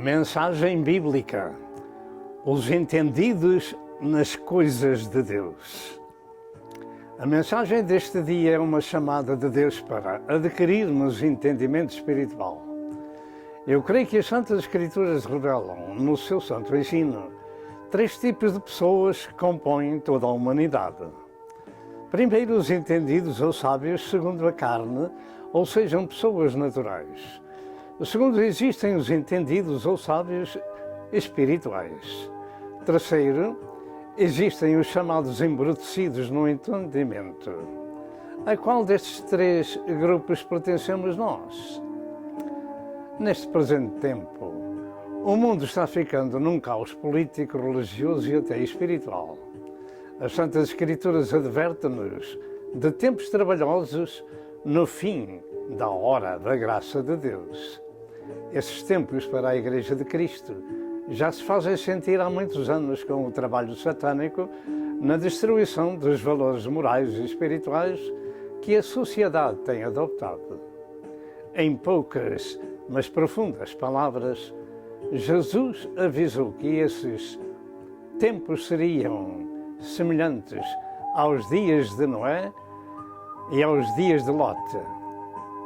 Mensagem bíblica: os entendidos nas coisas de Deus. A mensagem deste dia é uma chamada de Deus para adquirirmos entendimento espiritual. Eu creio que as Santas Escrituras revelam, no seu santo ensino, 3 tipos de pessoas que compõem toda a humanidade. Primeiro, os entendidos ou sábios segundo a carne, ou sejam pessoas naturais. Segundo, existem os entendidos ou sábios espirituais. Terceiro, existem os chamados embrutecidos no entendimento. A qual destes 3 grupos pertencemos nós? Neste presente tempo, o mundo está ficando num caos político, religioso e até espiritual. As Santas Escrituras advertem-nos de tempos trabalhosos no fim da hora da graça de Deus. Esses tempos para a Igreja de Cristo já se fazem sentir há muitos anos com o trabalho satânico na destruição dos valores morais e espirituais que a sociedade tem adotado. Em poucas, mas profundas palavras, Jesus avisou que esses tempos seriam semelhantes aos dias de Noé e aos dias de Lot.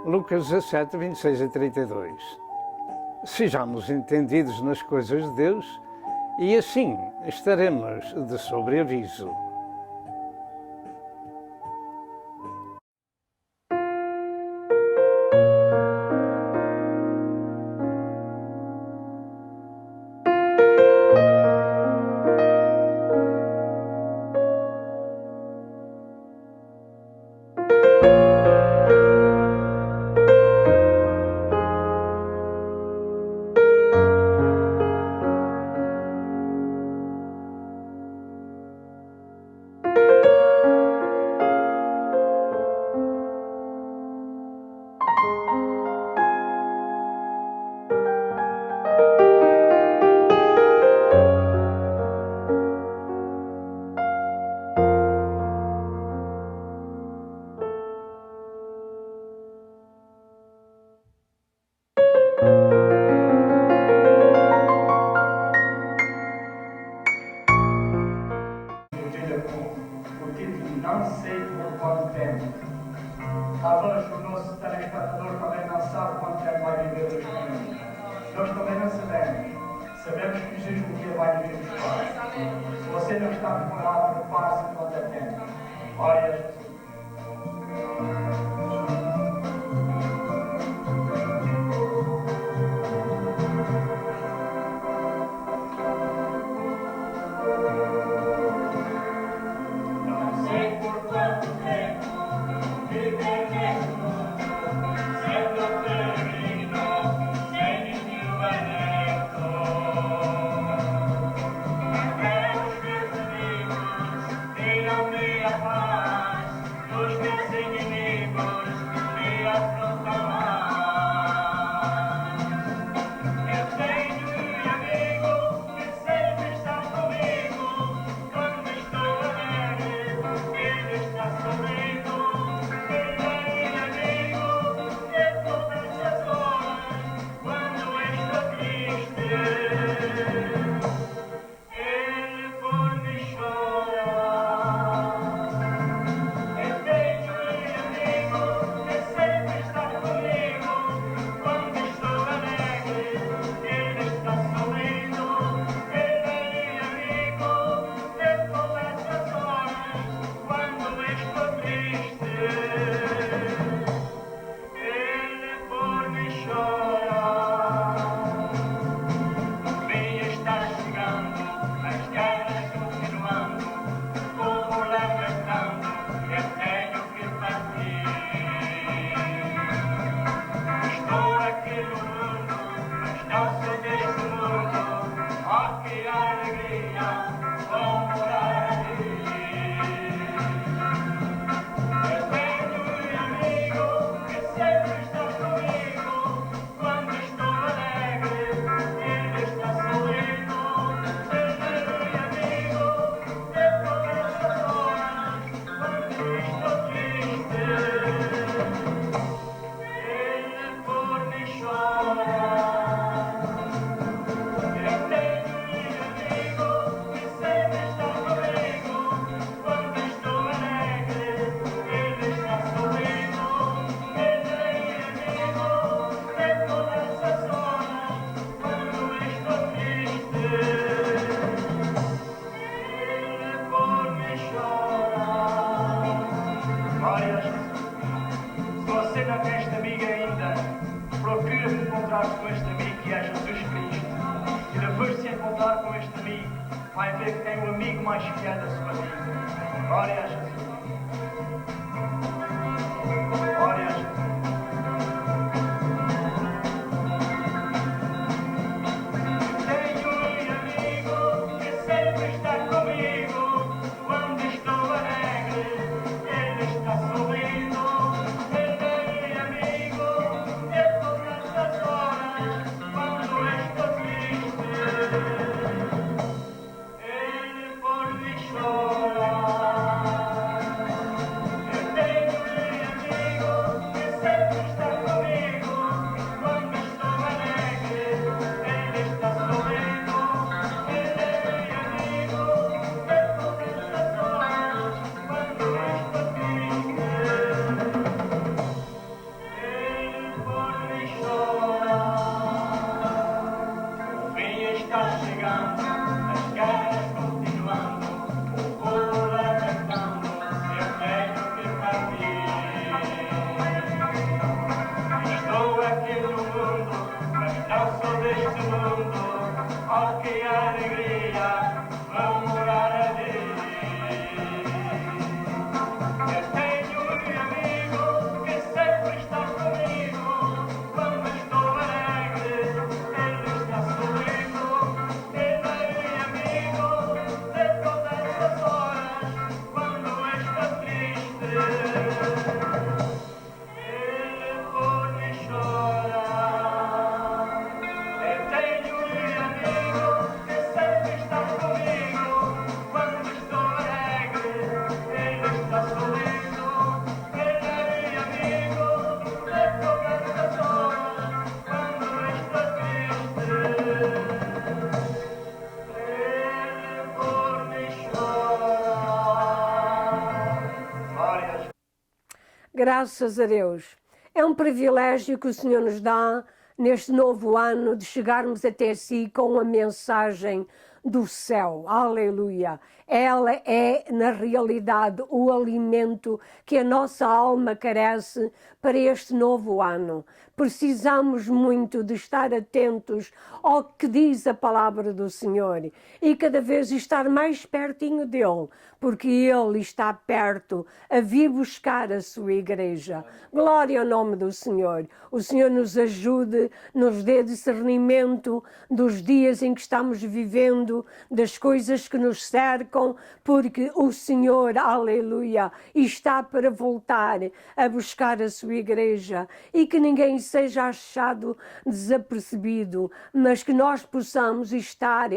Lucas 17, 26 e 32. Sejamos entendidos nas coisas de Deus e assim estaremos de sobreaviso. Não sei por quanto tempo. Talvez o nosso telespectador também não sabe quanto tempo vai viver Deus conosco. Nós também não sabemos. Sabemos que Jesus um dia vai vir buscar. Se você não está preparado, prepare-se enquanto é tempo. Olha, encontrar com este amigo que é Jesus Cristo. E depois de se encontrar com este amigo, vai ver que tem o amigo mais fiel da sua vida. Glória a Jesus. Glória a Jesus. Tenho um amigo que sempre está comigo quando estou alegre. Ele está sorrindo. Ele é amigo de todas as horas quando estou triste. Ele por me chorar. Eu tenho um amigo que sempre está comigo quando estou alegre. Ele está sorrindo. Ele é amigo de todas as horas quando estou triste. Ele por me chorar. O fim está chegando, as guerras continuando, o povo levantando, eu tenho que partir. Estou aqui no mundo, mas não sou deste mundo, oh que alegria, vou morar ali. Eu tenho um amigo que sempre está comigo quando estou alegre. Ele está sorrindo. Ele é amigo de todas as horas quando estou triste. Ele por me chorar. Eu tenho um amigo que sempre está comigo quando estou alegre. Ele está sorrindo. Ele é amigo de todas as horas quando estou triste. Ele por me chorar. Glória a Jesus. Graças a Deus. É um privilégio que o Senhor nos dá neste novo ano de chegarmos até si com a mensagem do céu. Aleluia. Ela é, na realidade, o alimento que a nossa alma carece para este novo ano. Precisamos muito de estar atentos ao que diz a palavra do Senhor e cada vez estar mais pertinho dele, porque ele está perto a vir buscar a sua igreja. Glória ao nome do Senhor. O Senhor nos ajude, nos dê discernimento dos dias em que estamos vivendo, das coisas que nos cercam, porque o Senhor, aleluia, está para voltar a buscar a sua igreja e que ninguém seja achado desapercebido, mas que nós possamos estar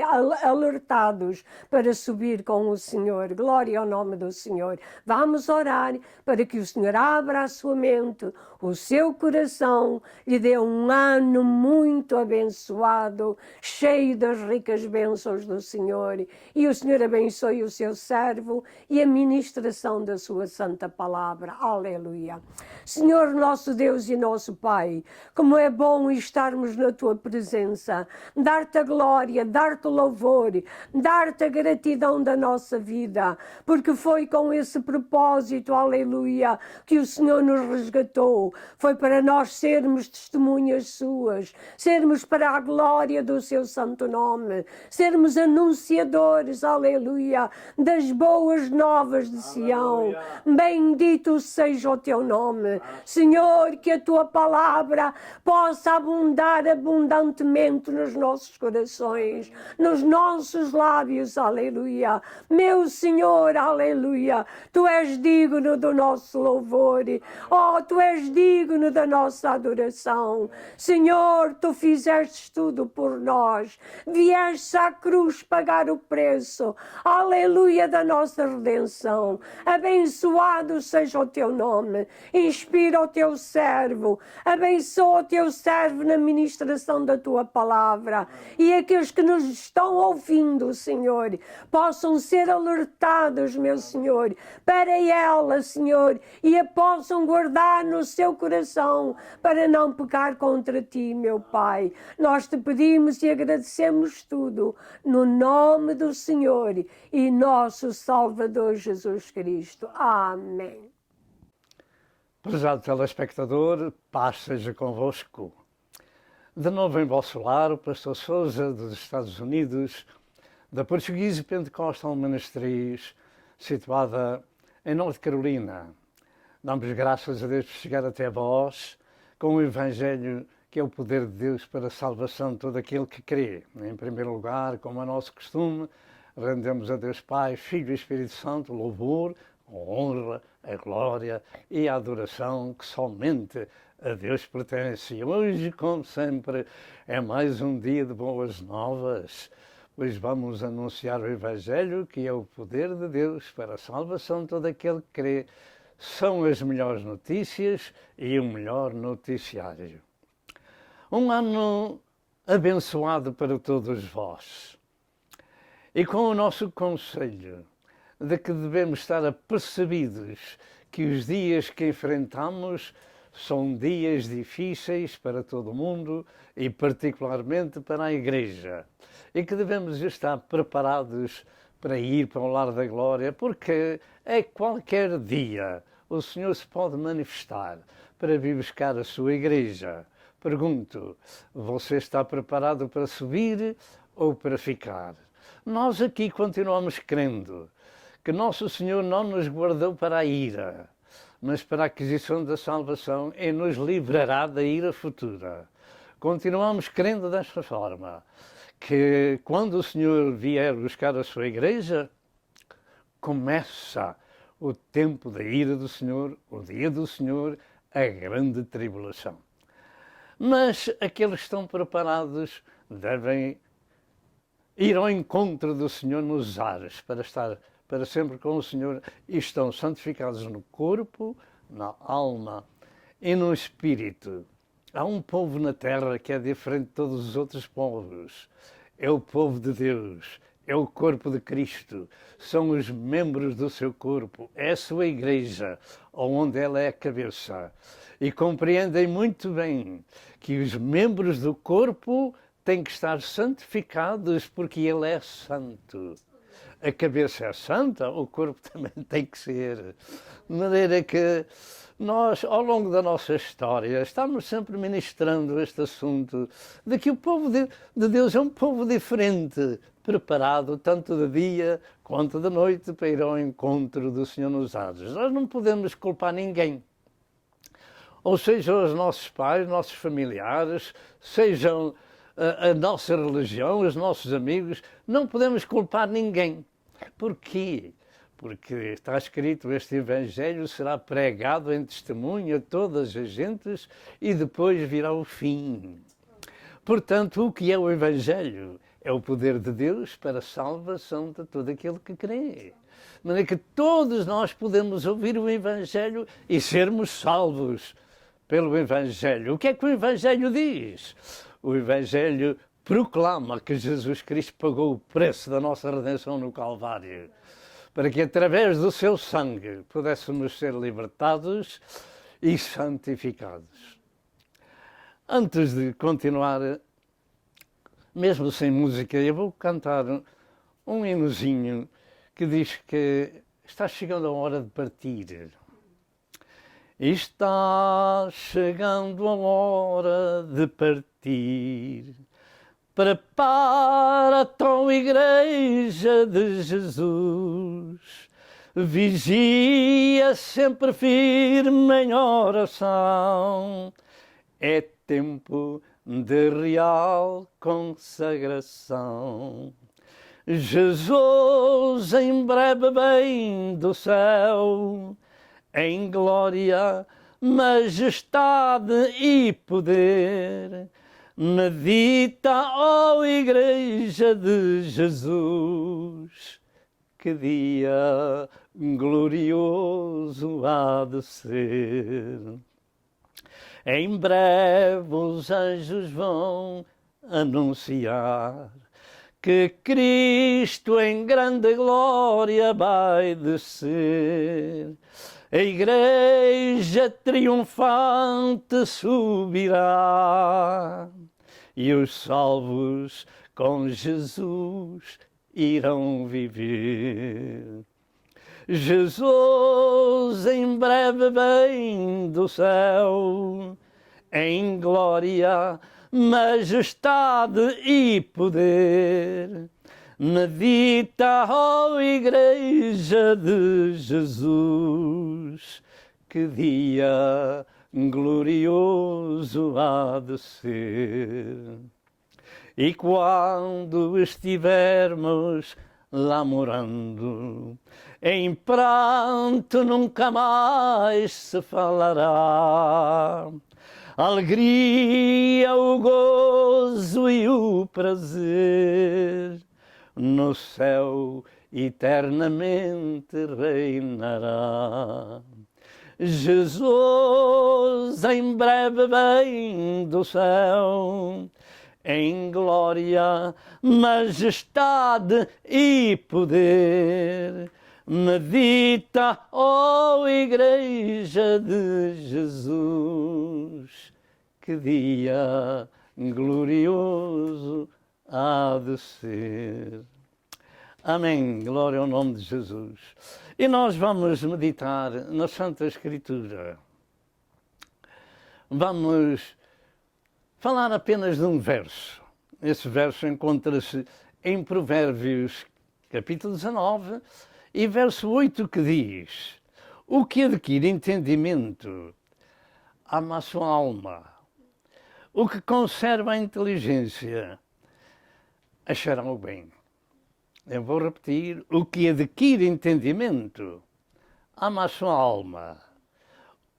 alertados para subir com o Senhor. Glória ao nome do Senhor. Vamos orar para que o Senhor abra a sua mente, o seu coração, lhe dê um ano muito abençoado, cheio das ricas bênçãos do Senhor, e o Senhor abençoe o seu servo e a ministração da sua santa palavra. Aleluia. Senhor nosso Deus e nosso Pai, como é bom estarmos na tua presença, dar-te a glória, dar-te o louvor, dar-te a gratidão da nossa vida, porque foi com esse propósito, aleluia, que o Senhor nos resgatou. Foi para nós sermos testemunhas suas, sermos para a glória do seu santo nome, sermos anunciadores, aleluia, das boas novas de Sião. Bendito seja o teu nome. Senhor, que a tua palavra possa abundar abundantemente nos nossos corações, nos nossos lábios, aleluia. Meu Senhor, aleluia, tu és digno do nosso louvor. Oh, tu és digno da nossa adoração. Senhor, tu fizeste tudo por nós. Vieste à cruz pagar o preço, aleluia, da nossa redenção. Abençoado seja o teu nome. Inspira o teu servo. Abençoa o teu servo na ministração da tua palavra. E aqueles que nos estão ouvindo, Senhor, possam ser alertados, meu Senhor, para ela, Senhor, e a possam guardar no seu coração para não pecar contra ti, meu Pai. Nós te pedimos e agradecemos tudo no nome do Senhor e nosso Salvador Jesus Cristo. Amém. Prezado telespectador, paz seja convosco. De novo em vosso lar, o pastor Sousa, dos Estados Unidos, da Portuguese Pentecostal Ministries, situada em North Carolina. Damos graças a Deus por chegar até vós com o Evangelho, que é o poder de Deus para a salvação de todo aquele que crê. Em primeiro lugar, como é nosso costume, rendemos a Deus Pai, Filho e Espírito Santo o louvor, a honra, a glória e a adoração que somente a Deus pertence. E hoje, como sempre, é mais um dia de boas novas, pois vamos anunciar o Evangelho, que é o poder de Deus para a salvação de todo aquele que crê. São as melhores notícias e o melhor noticiário. Um ano abençoado para todos vós. E com o nosso conselho de que devemos estar apercebidos que os dias que enfrentamos são dias difíceis para todo o mundo e particularmente para a Igreja. E que devemos estar preparados para ir para o lar da glória, porque a qualquer dia o Senhor se pode manifestar para vir buscar a sua Igreja. Pergunto, você está preparado para subir ou para ficar? Nós aqui continuamos crendo que Nosso Senhor não nos guardou para a ira, mas para a aquisição da salvação e nos livrará da ira futura. Continuamos crendo desta forma, que quando o Senhor vier buscar a sua Igreja, começa o tempo da ira do Senhor, o dia do Senhor, a grande tribulação. Mas aqueles que estão preparados devem ir ao encontro do Senhor nos ares, para estar para sempre com o Senhor, e estão santificados no corpo, na alma e no espírito. Há um povo na terra que é diferente de todos os outros povos. É o povo de Deus, é o corpo de Cristo, são os membros do seu corpo, é a sua Igreja, onde ela é a cabeça. E compreendem muito bem que os membros do corpo têm que estar santificados porque ele é santo. A cabeça é santa, o corpo também tem que ser. De maneira que nós, ao longo da nossa história, estamos sempre ministrando este assunto de que o povo de Deus é um povo diferente, preparado tanto de dia quanto de noite para ir ao encontro do Senhor nos ares. Nós não podemos culpar ninguém. Ou sejam os nossos pais, nossos familiares, sejam a nossa religião, os nossos amigos, não podemos culpar ninguém. Porquê? Porque está escrito, este Evangelho será pregado em testemunho a todas as gentes e depois virá o fim. Portanto, o que é o Evangelho? É o poder de Deus para a salvação de todo aquele que crê. De maneira que todos nós podemos ouvir o Evangelho e sermos salvos pelo Evangelho. O que é que o Evangelho diz? O Evangelho proclama que Jesus Cristo pagou o preço da nossa redenção no Calvário, para que através do seu sangue pudéssemos ser libertados e santificados. Antes de continuar, mesmo sem música, eu vou cantar um hinozinho que diz que está chegando a hora de partir. Está chegando a hora de partir. Prepara a tua Igreja de Jesus. Vigia sempre firme em oração. É tempo de real consagração. Jesus em breve vem do céu, em glória, majestade e poder. Medita, ó Igreja de Jesus, que dia glorioso há de ser. Em breve os anjos vão anunciar que Cristo em grande glória vai descer. A Igreja triunfante subirá e os salvos com Jesus irão viver. Jesus em breve vem do céu, em glória, majestade e poder. Medita, ó Igreja de Jesus, que dia glorioso há de ser. E quando estivermos lá morando, em pranto nunca mais se falará. A alegria, o gozo e o prazer no céu eternamente reinará. Jesus em breve vem do céu, em glória, majestade e poder. Medita, ó Igreja de Jesus, que dia glorioso há de ser. Amém. Glória ao nome de Jesus. E nós vamos meditar na Santa Escritura. Vamos falar apenas de um verso. Esse verso encontra-se em Provérbios, capítulo 19, e verso 8, que diz: o que adquire entendimento ama a sua alma. O que conserva a inteligência achará o bem. Eu vou repetir: o que adquire entendimento ama a sua alma.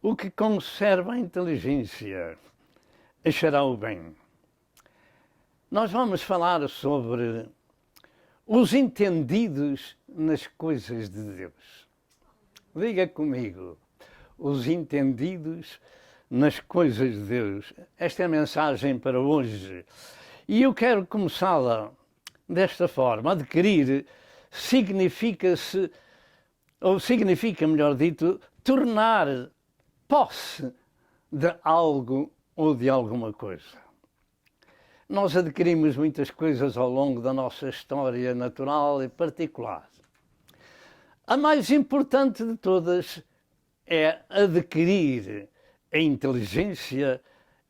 O que conserva a inteligência achará o bem. Nós vamos falar sobre os entendidos nas coisas de Deus. Diga comigo: os entendidos nas coisas de Deus. Esta é a mensagem para hoje. E eu quero começá-la desta forma. Adquirir significa-se, ou significa, melhor dito, tornar posse de algo ou de alguma coisa. Nós adquirimos muitas coisas ao longo da nossa história natural e particular. A mais importante de todas é adquirir a inteligência,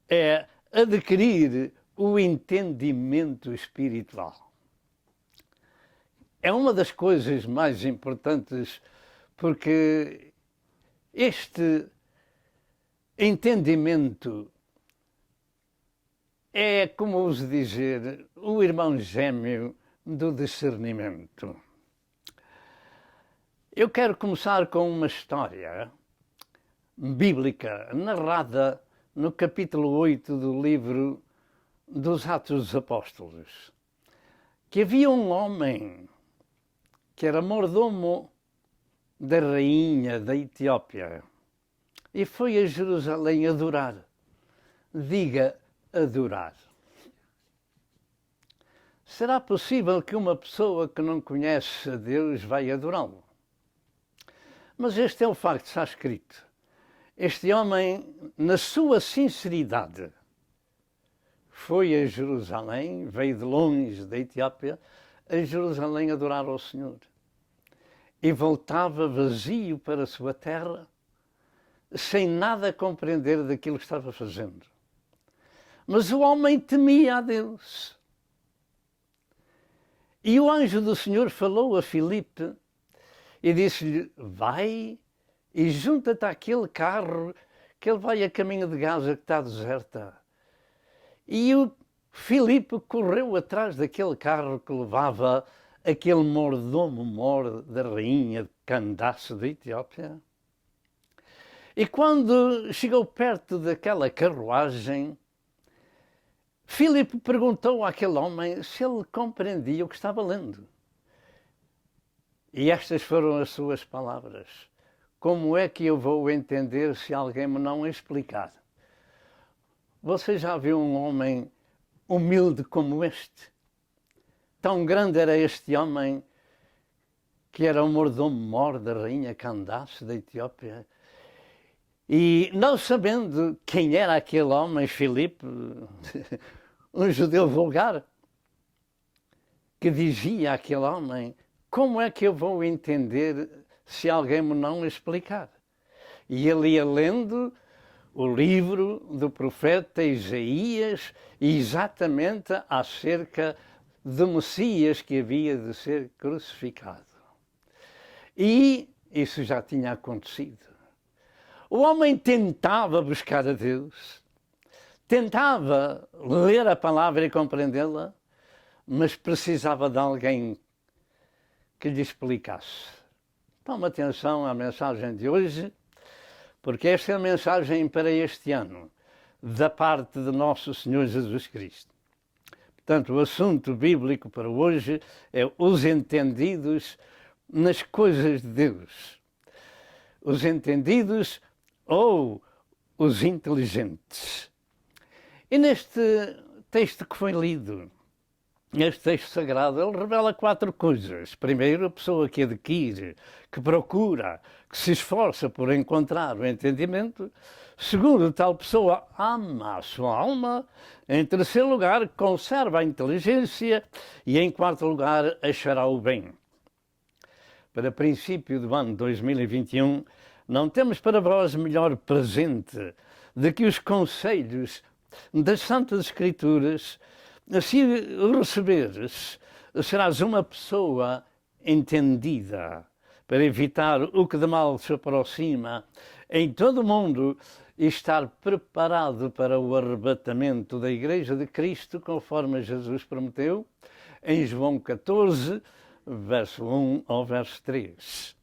é adquirir o entendimento espiritual. É uma das coisas mais importantes, porque este entendimento é, como ouso dizer, o irmão gêmeo do discernimento. Eu quero começar com uma história bíblica narrada no capítulo 8 do livro dos Atos dos Apóstolos, que havia um homem que era mordomo da rainha da Etiópia e foi a Jerusalém adorar. Diga, adorar. Será possível que uma pessoa que não conhece a Deus vai adorá-lo? Mas este é o facto, está escrito. Este homem, na sua sinceridade, foi a Jerusalém, veio de longe da Etiópia, a Jerusalém adorar ao Senhor. E voltava vazio para a sua terra, sem nada compreender daquilo que estava fazendo. Mas o homem temia a Deus. E o anjo do Senhor falou a Filipe e disse-lhe: vai e junta-te àquele carro que ele vai a caminho de Gaza, que está deserta. E o Filipe correu atrás daquele carro que levava aquele mordomo-mor da rainha de Candace da Etiópia. E quando chegou perto daquela carruagem, Filipe perguntou àquele homem se ele compreendia o que estava lendo. E estas foram as suas palavras: como é que eu vou entender se alguém me não explicar? Você já viu um homem humilde como este? Tão grande era este homem, que era o mordomo-mor da rainha Candace da Etiópia. E não sabendo quem era aquele homem, Filipe, um judeu vulgar, que dizia àquele homem: como é que eu vou entender se alguém me não explicar? E ele ia lendo o livro do profeta Isaías, exatamente acerca do Messias que havia de ser crucificado. E isso já tinha acontecido. O homem tentava buscar a Deus, tentava ler a palavra e compreendê-la, mas precisava de alguém que lhe explicasse. Tome atenção à mensagem de hoje, porque esta é a mensagem para este ano, da parte de nosso Senhor Jesus Cristo. Portanto, o assunto bíblico para hoje é os entendidos nas coisas de Deus. Os entendidos ou os inteligentes. E neste texto que foi lido, neste texto sagrado, ele revela 4 coisas. Primeiro, a pessoa que adquire, que procura, que se esforça por encontrar o entendimento. Segundo, tal pessoa ama a sua alma. Em terceiro lugar, conserva a inteligência. E em quarto lugar, achará o bem. Para princípio do ano 2021, não temos para vós melhor presente do que os conselhos das Santas Escrituras. Se receberes, serás uma pessoa entendida para evitar o que de mal se aproxima em todo o mundo e estar preparado para o arrebatamento da Igreja de Cristo, conforme Jesus prometeu, em João 14, verso 1 ao verso 3.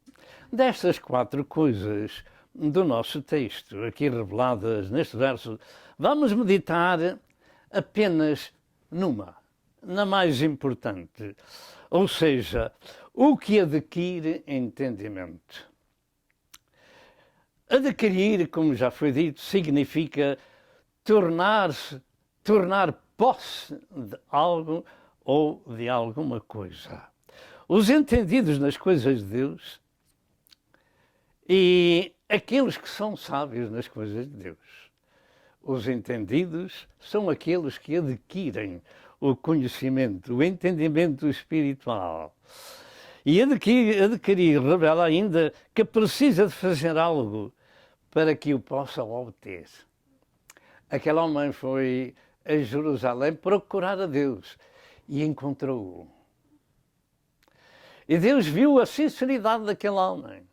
Destas 4 coisas do nosso texto, aqui reveladas neste verso, vamos meditar apenas na mais importante, ou seja, o que adquire entendimento. Adquirir, como já foi dito, significa tornar posse de algo ou de alguma coisa. Os entendidos nas coisas de Deus e aqueles que são sábios nas coisas de Deus. Os entendidos são aqueles que adquirem o conhecimento, o entendimento espiritual. E adquirir revela ainda que precisa de fazer algo para que o possa obter. Aquele homem foi a Jerusalém procurar a Deus e encontrou-o. E Deus viu a sinceridade daquele homem.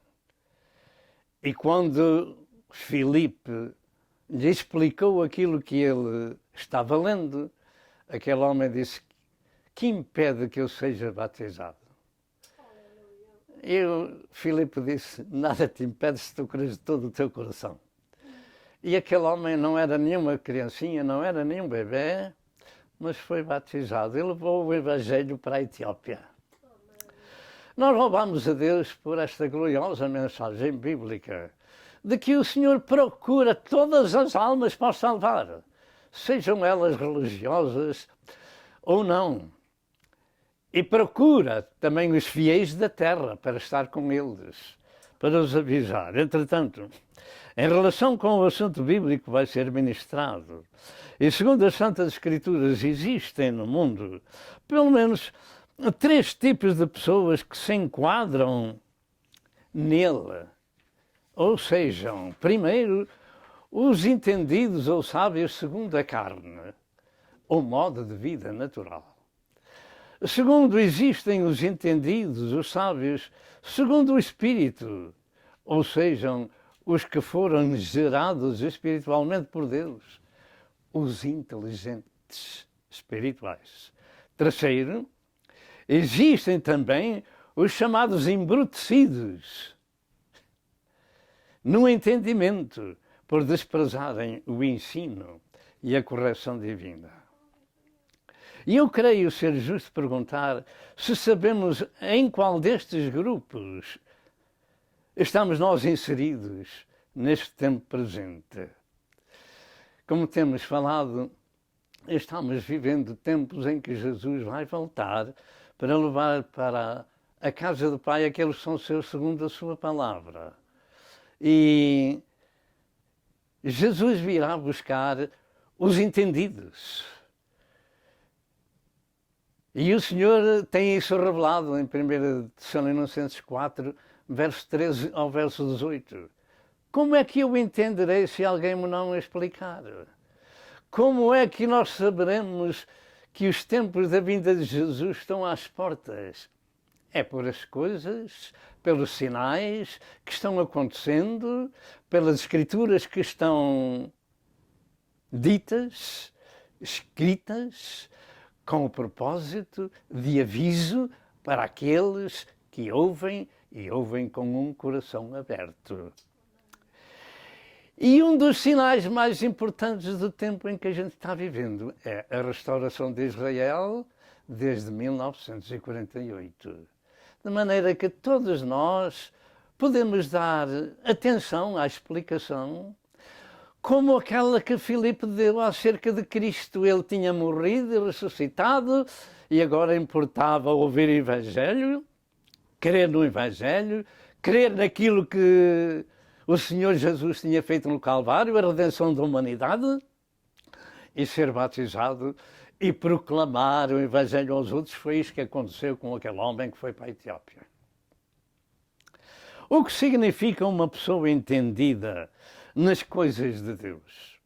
E quando Filipe lhe explicou aquilo que ele estava lendo, aquele homem disse: que impede que eu seja batizado? E Filipe disse: nada te impede se tu creres de todo o teu coração. E aquele homem não era nenhuma criancinha, não era nenhum bebê, mas foi batizado e levou o Evangelho para a Etiópia. Nós louvamos a Deus por esta gloriosa mensagem bíblica de que o Senhor procura todas as almas para salvar, sejam elas religiosas ou não. E procura também os fiéis da terra para estar com eles, para os avisar. Entretanto, em relação com o assunto bíblico que vai ser ministrado, e segundo as Santas Escrituras, existem no mundo pelo menos 3 tipos de pessoas que se enquadram nele. Ou sejam, primeiro, os entendidos ou sábios segundo a carne, ou modo de vida natural. Segundo, existem os entendidos, os sábios, segundo o Espírito, ou sejam, os que foram gerados espiritualmente por Deus, os inteligentes espirituais. Terceiro, existem também os chamados embrutecidos, no entendimento, por desprezarem o ensino e a correção divina. E eu creio ser justo perguntar se sabemos em qual destes grupos estamos nós inseridos neste tempo presente. Como temos falado, estamos vivendo tempos em que Jesus vai voltar para levar para a casa do Pai aqueles que são seus segundo a sua palavra. E Jesus virá buscar os entendidos. E o Senhor tem isso revelado em 1 Tessalonicenses 4, verso 13 ao verso 18. como é que eu entenderei se alguém me não explicar? Como é que nós saberemos que os tempos da vinda de Jesus estão às portas? É por as coisas, pelos sinais que estão acontecendo, pelas escrituras que estão ditas, escritas, com o propósito de aviso para aqueles que ouvem e ouvem com um coração aberto. E um dos sinais mais importantes do tempo em que a gente está vivendo é a restauração de Israel desde 1948. De maneira que todos nós podemos dar atenção à explicação como aquela que Filipe deu acerca de Cristo. Ele tinha morrido e ressuscitado e agora importava ouvir o Evangelho, crer no Evangelho, crer naquilo que o Senhor Jesus tinha feito no Calvário, a redenção da humanidade, e ser batizado e proclamar o Evangelho aos outros. Foi isso que aconteceu com aquele homem que foi para a Etiópia. O que significa uma pessoa entendida nas coisas de Deus?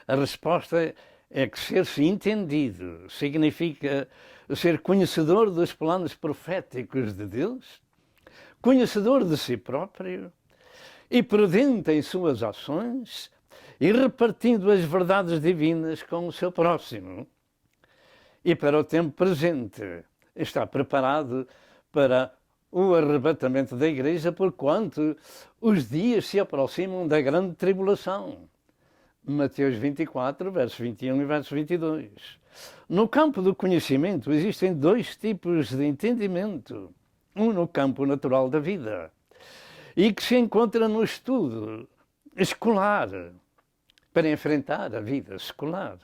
A resposta é que ser-se entendido significa ser conhecedor dos planos proféticos de Deus, conhecedor de si próprio e prudente em suas ações e repartindo as verdades divinas com o seu próximo. E para o tempo presente está preparado para o arrebatamento da Igreja, porquanto os dias se aproximam da grande tribulação. Mateus 24, versos 21 e verso 22. No campo do conhecimento existem dois tipos de entendimento. Um no campo natural da vida e que se encontra no estudo escolar para enfrentar a vida escolar.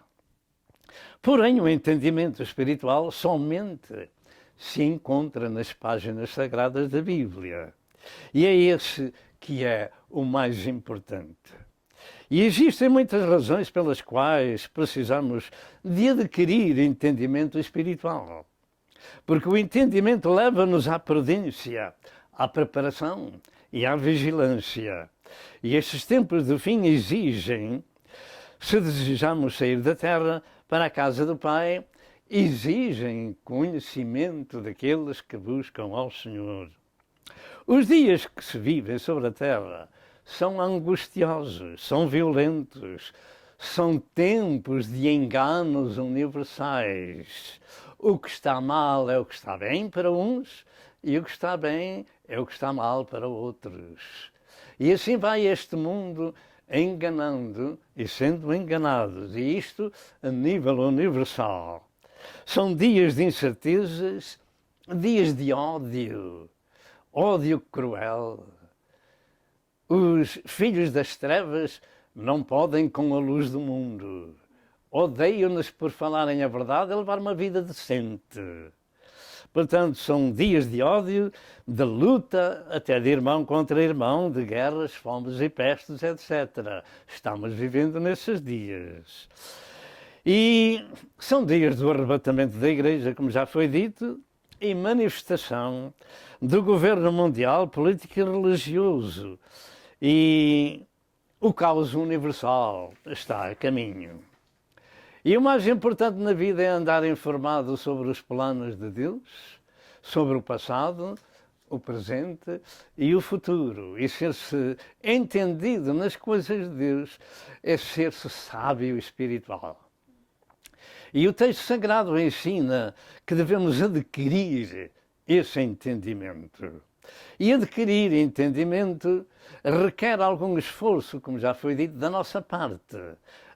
Porém, o entendimento espiritual somente se encontra nas páginas sagradas da Bíblia. E é esse que é o mais importante. E existem muitas razões pelas quais precisamos de adquirir entendimento espiritual. Porque o entendimento leva-nos à prudência, à preparação e à vigilância. E estes tempos do fim exigem, se desejamos sair da terra para a casa do Pai, exigem conhecimento daqueles que buscam ao Senhor. Os dias que se vivem sobre a terra são angustiosos, são violentos, são tempos de enganos universais. O que está mal é o que está bem para uns e o que está bem é o que está mal para outros. E assim vai este mundo enganando e sendo enganados, e isto a nível universal. São dias de incertezas, dias de ódio, ódio cruel. Os filhos das trevas não podem com a luz do mundo. Odeiam-nos por falarem a verdade e levar uma vida decente. Portanto, são dias de ódio, de luta, até de irmão contra irmão, de guerras, fomes e pestes, etc. Estamos vivendo nesses dias. E são dias do arrebatamento da Igreja, como já foi dito, e manifestação do governo mundial, político e religioso. E o caos universal está a caminho. E o mais importante na vida é andar informado sobre os planos de Deus, sobre o passado, o presente e o futuro. E ser-se entendido nas coisas de Deus é ser-se sábio espiritual. E o texto sagrado ensina que devemos adquirir esse entendimento. E adquirir entendimento requer algum esforço, como já foi dito, da nossa parte.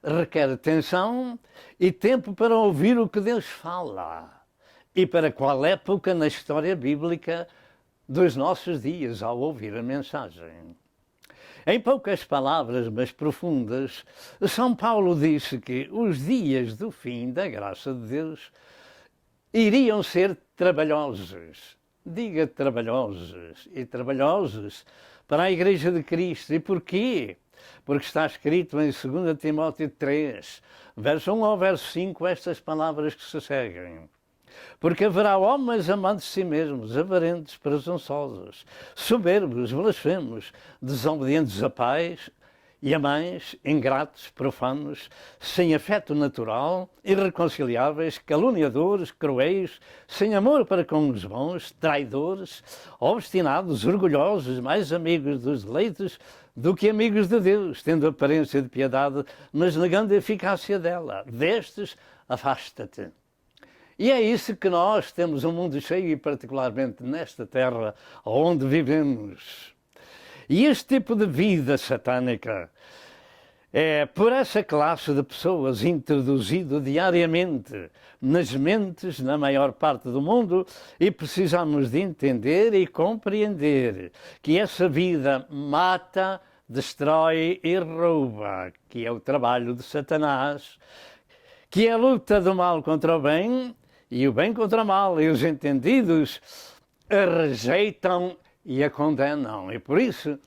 Requer atenção e tempo para ouvir o que Deus fala. E para qual época na história bíblica dos nossos dias ao ouvir a mensagem. Em poucas palavras, mas profundas, São Paulo disse que os dias do fim da graça de Deus iriam ser trabalhosos. Diga trabalhosos e trabalhosos para a Igreja de Cristo. E porquê? Porque está escrito em 2 Timóteo 3, verso 1 ao verso 5, estas palavras que se seguem. Porque haverá homens amantes de si mesmos, avarentos, presunçosos, soberbos, blasfemos, desobedientes a pais, e a mães, ingratos, profanos, sem afeto natural, irreconciliáveis, caluniadores, cruéis, sem amor para com os bons, traidores, obstinados, orgulhosos, mais amigos dos deleites do que amigos de Deus, tendo aparência de piedade, mas negando a eficácia dela. Destes, afasta-te. E é isso que nós temos um mundo cheio, e particularmente nesta terra onde vivemos. E este tipo de vida satânica é por essa classe de pessoas introduzido diariamente nas mentes, na maior parte do mundo, e precisamos de entender e compreender que essa vida mata, destrói e rouba, que é o trabalho de Satanás, que é a luta do mal contra o bem e o bem contra o mal, e os entendidos a rejeitam e a condenam, e por isso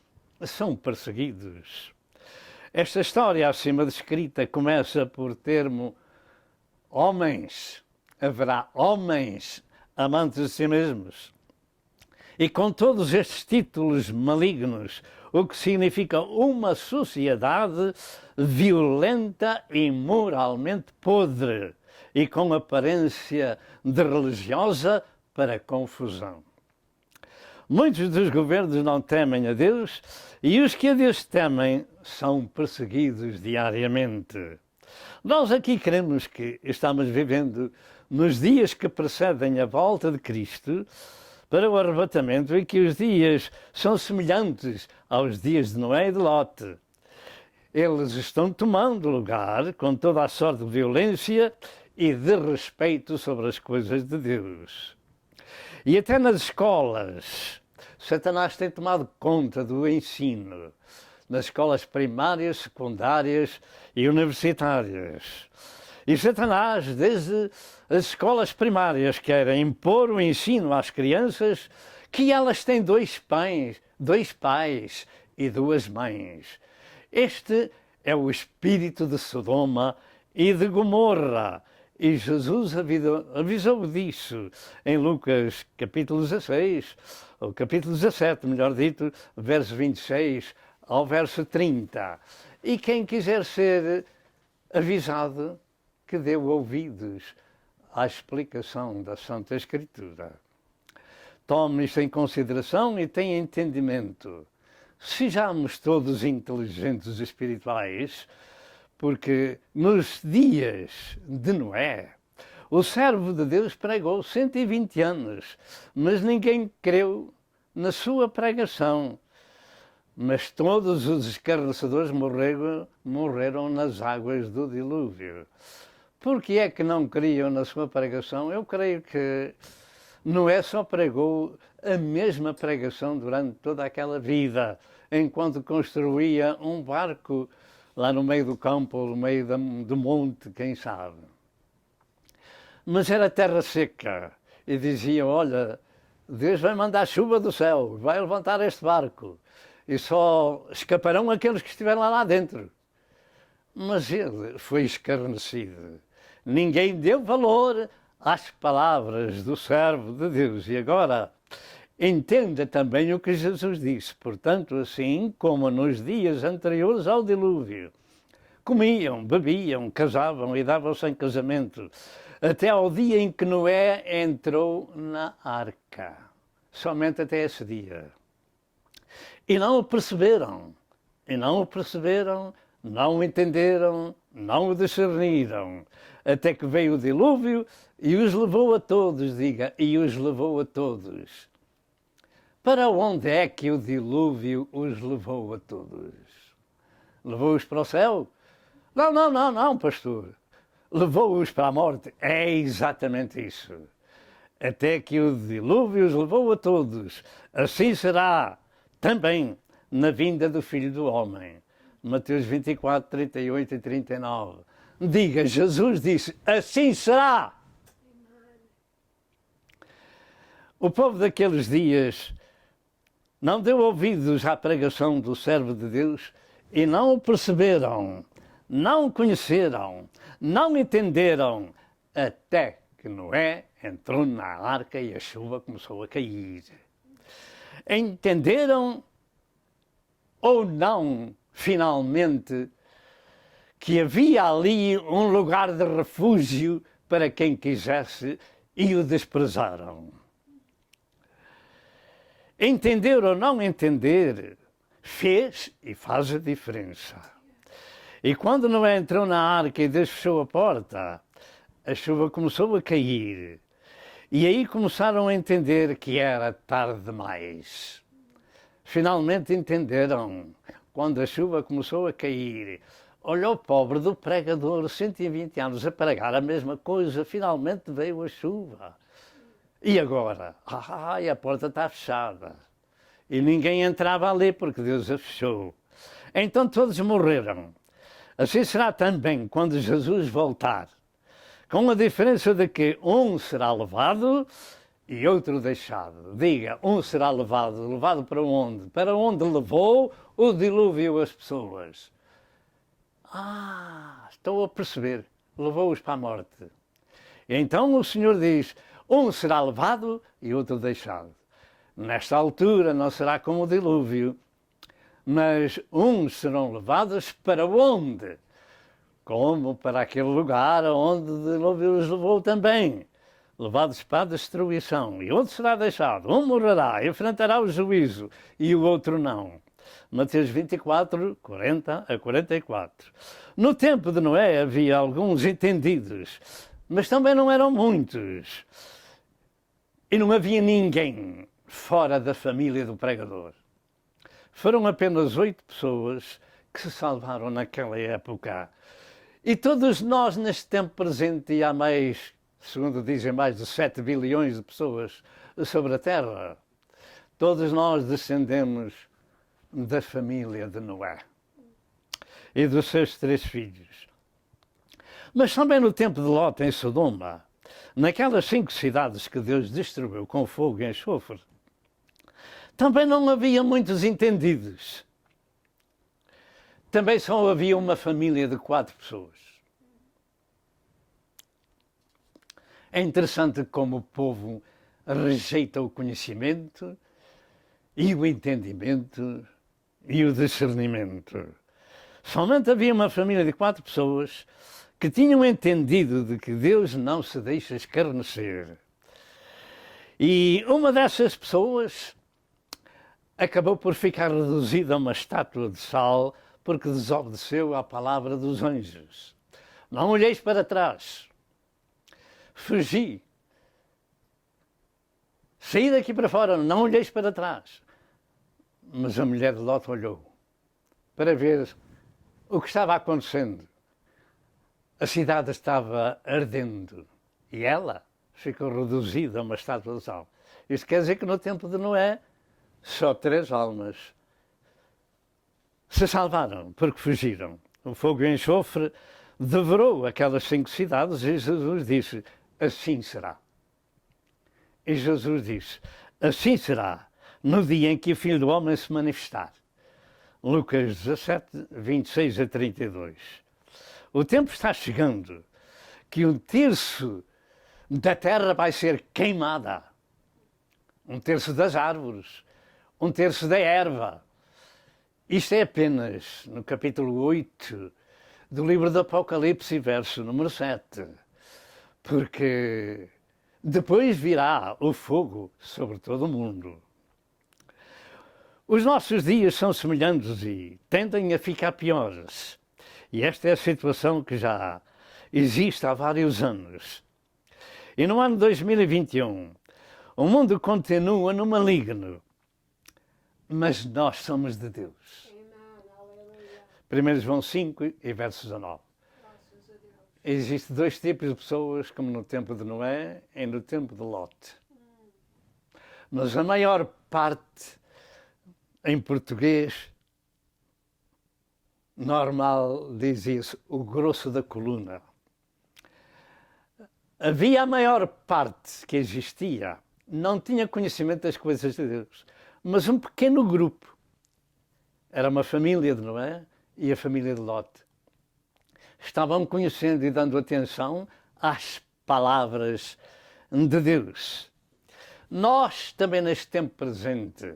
são perseguidos. Esta história acima descrita começa por termo homens, haverá homens amantes de si mesmos. E com todos estes títulos malignos, o que significa uma sociedade violenta e moralmente podre, e com aparência de religiosa para confusão. Muitos dos governos não temem a Deus, e os que a Deus temem são perseguidos diariamente. Nós aqui cremos que estamos vivendo nos dias que precedem a volta de Cristo para o arrebatamento, e que os dias são semelhantes aos dias de Noé e de Lote. Eles estão tomando lugar com toda a sorte de violência e de respeito sobre as coisas de Deus. E até nas escolas, Satanás tem tomado conta do ensino, nas escolas primárias, secundárias e universitárias. E Satanás, desde as escolas primárias, quer impor o ensino às crianças que elas têm dois pais e duas mães. Este é o espírito de Sodoma e de Gomorra. E Jesus avisou disso em Lucas capítulo 16, ou capítulo 17, melhor dito, verso 26 ao verso 30. E quem quiser ser avisado, que dê ouvidos à explicação da Santa Escritura. Tome isto em consideração e tenha entendimento. Sejamos todos inteligentes espirituais, porque nos dias de Noé, o servo de Deus pregou 120 anos, mas ninguém creu na sua pregação. Mas todos os escarnecedores morreram nas águas do dilúvio. Por que é que não criam na sua pregação? Eu creio que Noé só pregou a mesma pregação durante toda aquela vida, enquanto construía um barco lá no meio do campo, no meio do monte, quem sabe. Mas era terra seca, e dizia, olha, Deus vai mandar chuva do céu, vai levantar este barco, e só escaparão aqueles que estiverem lá dentro. Mas ele foi escarnecido. Ninguém deu valor às palavras do servo de Deus. E agora, entenda também o que Jesus disse. Portanto, assim como nos dias anteriores ao dilúvio, comiam, bebiam, casavam e davam-se em casamento, até ao dia em que Noé entrou na arca. Somente até esse dia. E não o perceberam, não o entenderam, não o discerniram, até que veio o dilúvio e os levou a todos, diga, e os levou a todos. Para onde é que o dilúvio os levou a todos? Levou-os para o céu? Não, pastor. Levou-os para a morte. É exatamente isso. Até que o dilúvio os levou a todos. Assim será também na vinda do Filho do Homem. Mateus 24, 38 e 39. Diga, Jesus disse, assim será. O povo daqueles dias não deu ouvidos à pregação do servo de Deus e não o perceberam, não o conheceram, não entenderam, até que Noé entrou na arca e a chuva começou a cair. Entenderam ou não finalmente, que havia ali um lugar de refúgio para quem quisesse e o desprezaram. Entender ou não entender fez e faz a diferença. E quando Noé entrou na arca e Deus fechou a porta, a chuva começou a cair. E aí começaram a entender que era tarde demais. Finalmente entenderam. Quando a chuva começou a cair, olha o pobre do pregador, 120 anos a pregar a mesma coisa, finalmente veio a chuva. E agora? A porta está fechada. E ninguém entrava ali porque Deus a fechou. Então todos morreram. Assim será também quando Jesus voltar. Com a diferença de que um será levado e outro deixado. Diga, um será levado. Levado para onde? Para onde levou o dilúvio as pessoas. Estou a perceber. Levou-os para a morte. E então o Senhor diz, um será levado e outro deixado. Nesta altura não será como o dilúvio, mas uns serão levados para onde? Como para aquele lugar onde o dilúvio os levou também. Levados para a destruição. E outro será deixado. Um morrerá, enfrentará o juízo, e o outro não. Mateus 24, 40 a 44. No tempo de Noé havia alguns entendidos, mas também não eram muitos. E não havia ninguém fora da família do pregador. Foram apenas 8 pessoas que se salvaram naquela época. E todos nós, neste tempo presente, e há mais, segundo dizem, mais de 7 bilhões de pessoas sobre a Terra, todos nós descendemos da família de Noé e dos seus 3 filhos. Mas também no tempo de Ló, em Sodoma, naquelas 5 cidades que Deus destruiu com fogo e enxofre, também não havia muitos entendidos. Também só havia uma família de 4 pessoas. É interessante como o povo rejeita o conhecimento e o entendimento e o discernimento. Somente havia uma família de 4 pessoas que tinham entendido de que Deus não se deixa escarnecer. E uma dessas pessoas acabou por ficar reduzida a uma estátua de sal porque desobedeceu à palavra dos anjos. Não olheis para trás. Fugi. Saí daqui para fora, não olheis para trás. Mas a mulher de Ló olhou para ver o que estava acontecendo. A cidade estava ardendo e ela ficou reduzida a uma estátua de sal. Isto quer dizer que no tempo de Noé só 3 almas se salvaram porque fugiram. O fogo e o enxofre devorou aquelas 5 cidades e Jesus disse, assim será. E Jesus disse, assim será no dia em que o Filho do Homem se manifestar. Lucas 17, 26 a 32. O tempo está chegando que 1/3 da terra vai ser queimada. 1/3 das árvores. 1/3 da erva. Isto é apenas no capítulo 8 do livro do Apocalipse, verso número 7. Porque depois virá o fogo sobre todo o mundo. Os nossos dias são semelhantes e tendem a ficar piores. E esta é a situação que já existe há vários anos. E no ano 2021, o mundo continua no maligno. Mas nós somos de Deus. 1 João 5 e verso 19. Existem 2 tipos de pessoas, como no tempo de Noé e no tempo de Lote. Mas a maior parte, em português, normal, diz isso, o grosso da coluna. Havia a maior parte que existia, não tinha conhecimento das coisas de Deus. Mas um pequeno grupo, era uma família de Noé e a família de Lote, estavam conhecendo e dando atenção às palavras de Deus. Nós, também neste tempo presente,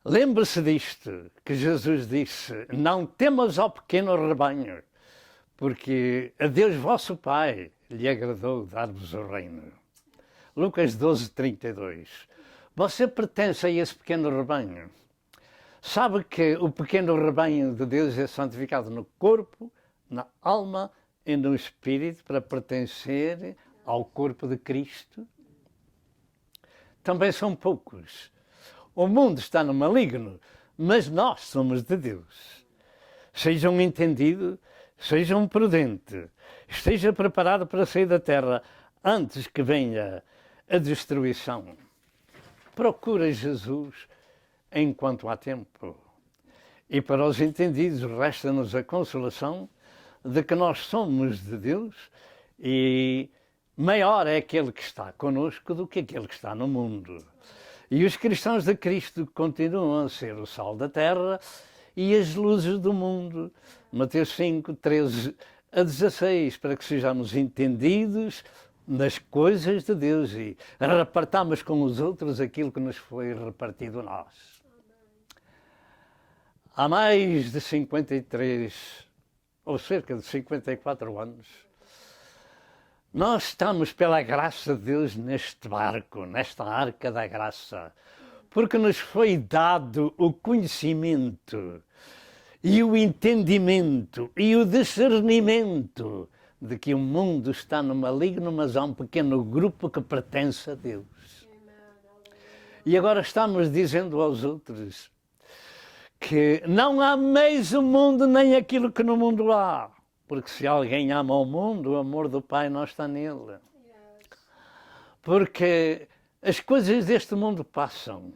Lembre-se disto, que Jesus disse: não temas ao pequeno rebanho, porque a Deus vosso Pai lhe agradou dar-vos o reino. Lucas 12, 32. Você pertence a esse pequeno rebanho. Sabe que o pequeno rebanho de Deus é santificado no corpo, na alma e no espírito para pertencer ao corpo de Cristo? Também são poucos. O mundo está no maligno, mas nós somos de Deus. Seja um entendido, seja um prudente, esteja preparado para sair da terra antes que venha a destruição. Procura Jesus enquanto há tempo. E para os entendidos resta-nos a consolação de que nós somos de Deus e maior é aquele que está conosco do que aquele que está no mundo. E os cristãos de Cristo continuam a ser o sal da terra e as luzes do mundo. Mateus 5, 13 a 16, para que sejamos entendidos nas coisas de Deus e repartamos com os outros aquilo que nos foi repartido a nós. Há mais de 53, ou cerca de 54 anos, nós estamos pela graça de Deus neste barco, nesta arca da graça, porque nos foi dado o conhecimento e o entendimento e o discernimento de que o mundo está no maligno, mas há um pequeno grupo que pertence a Deus. E agora estamos dizendo aos outros que não ameis o mundo nem aquilo que no mundo há. Porque se alguém ama o mundo, o amor do Pai não está nele. Porque as coisas deste mundo passam,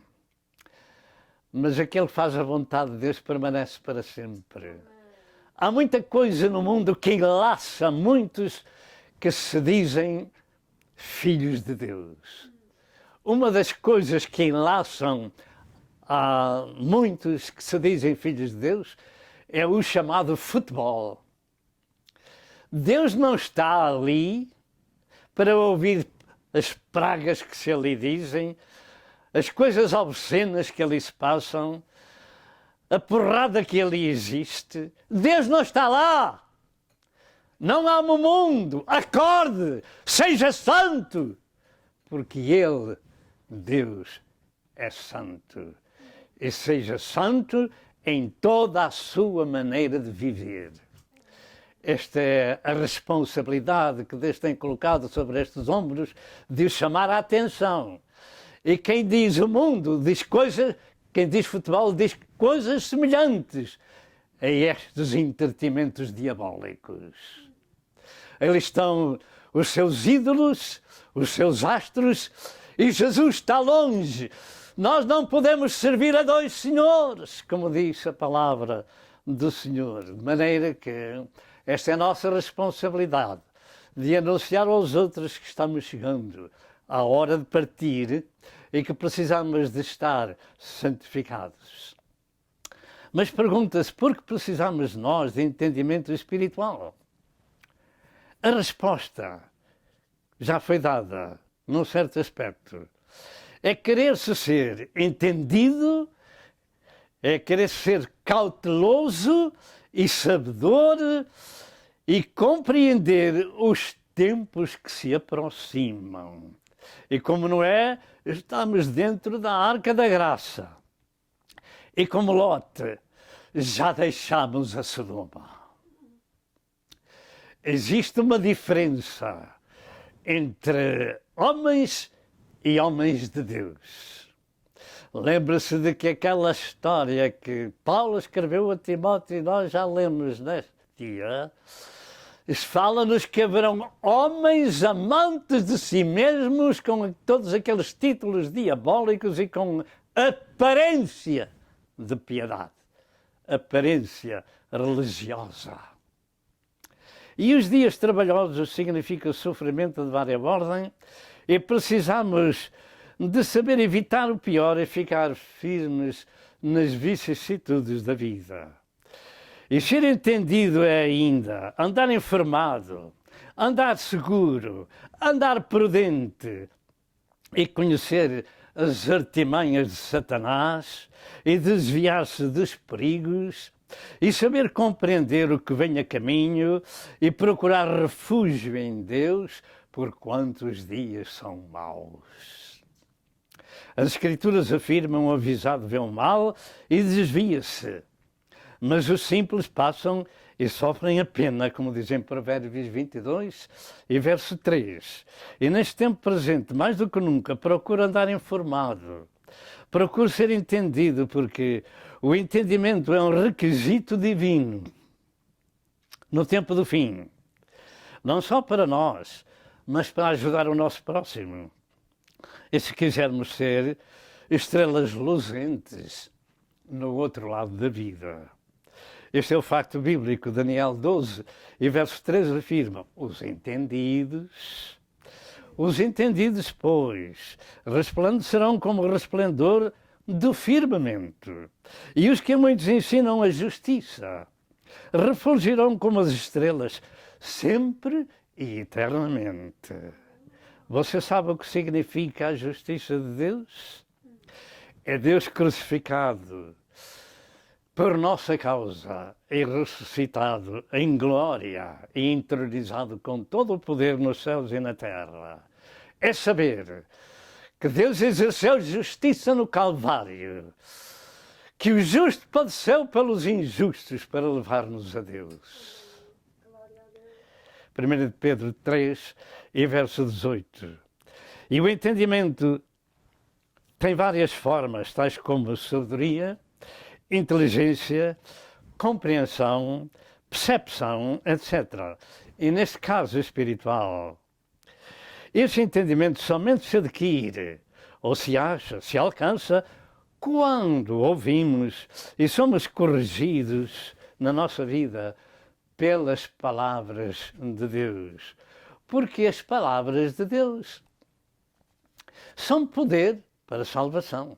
mas aquele que faz a vontade de Deus permanece para sempre. Há muita coisa no mundo que enlaça muitos que se dizem filhos de Deus. Uma das coisas que enlaçam a muitos que se dizem filhos de Deus é o chamado futebol. Deus não está ali para ouvir as pragas que se ali dizem, as coisas obscenas que ali se passam, a porrada que ali existe. Deus não está lá. Não ama o mundo. Acorde, seja santo, porque Ele, Deus, é santo. E seja santo em toda a sua maneira de viver. Esta é a responsabilidade que Deus tem colocado sobre estes ombros de os chamar a atenção. E quem diz o mundo diz coisas, quem diz futebol diz coisas semelhantes a estes entretenimentos diabólicos. Ali estão os seus ídolos, os seus astros, e Jesus está longe. Nós não podemos servir a dois senhores, como diz a palavra do Senhor, de maneira que esta é a nossa responsabilidade, de anunciar aos outros que estamos chegando à hora de partir e que precisamos de estar santificados. Mas pergunta-se, por que precisamos nós de entendimento espiritual? A resposta já foi dada num certo aspecto. É querer-se ser entendido, é querer ser cauteloso e sabedor e compreender os tempos que se aproximam. E como não é, estamos dentro da arca da graça. E como Lote, já deixamos a Sodoma. Existe uma diferença entre homens e homens de Deus. Lembra-se de que aquela história que Paulo escreveu a Timóteo, e nós já lemos neste dia, fala-nos que haverão homens amantes de si mesmos, com todos aqueles títulos diabólicos e com aparência de piedade, aparência religiosa. E os dias trabalhosos significam sofrimento de várias ordem e precisamos de saber evitar o pior e ficar firmes nas vicissitudes da vida. E ser entendido é ainda andar informado, andar seguro, andar prudente e conhecer as artimanhas de Satanás e desviar-se dos perigos e saber compreender o que vem a caminho e procurar refúgio em Deus, porquanto os dias são maus. As Escrituras afirmam: o avisado vê o mal e desvia-se, mas os simples passam e sofrem a pena, como dizem Provérbios 22 e verso 3. E neste tempo presente, mais do que nunca, procuro andar informado, procuro ser entendido, porque o entendimento é um requisito divino no tempo do fim. Não só para nós, mas para ajudar o nosso próximo. E se quisermos ser estrelas luzentes no outro lado da vida. Este é o facto bíblico. Daniel 12 e verso 3 afirma: os entendidos, pois, resplandecerão como o resplendor do firmamento, e os que a muitos ensinam a justiça refulgirão como as estrelas, sempre e eternamente. Você sabe o que significa a justiça de Deus? É Deus crucificado por nossa causa e ressuscitado em glória e entronizado com todo o poder nos céus e na terra. É saber que Deus exerceu justiça no Calvário, que o justo padeceu pelos injustos para levar-nos a Deus. 1 Pedro 3 e verso 18. E o entendimento tem várias formas, tais como sabedoria, inteligência, compreensão, percepção, etc. E neste caso espiritual, esse entendimento somente se adquire, ou se acha, se alcança, quando ouvimos e somos corrigidos na nossa vida pelas palavras de Deus. Porque as palavras de Deus são poder para a salvação.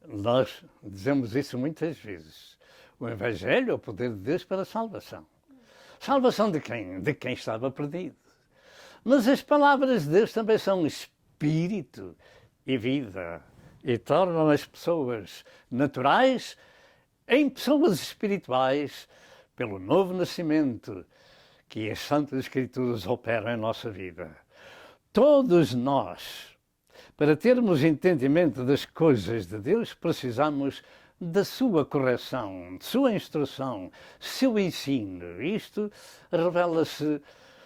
Nós dizemos isso muitas vezes. O Evangelho é o poder de Deus para a salvação. Salvação de quem? De quem estava perdido. Mas as palavras de Deus também são espírito e vida e tornam as pessoas naturais em pessoas espirituais pelo novo nascimento que as Santas Escrituras operam em nossa vida. Todos nós, para termos entendimento das coisas de Deus, precisamos da sua correção, de sua instrução, seu ensino. Isto revela-se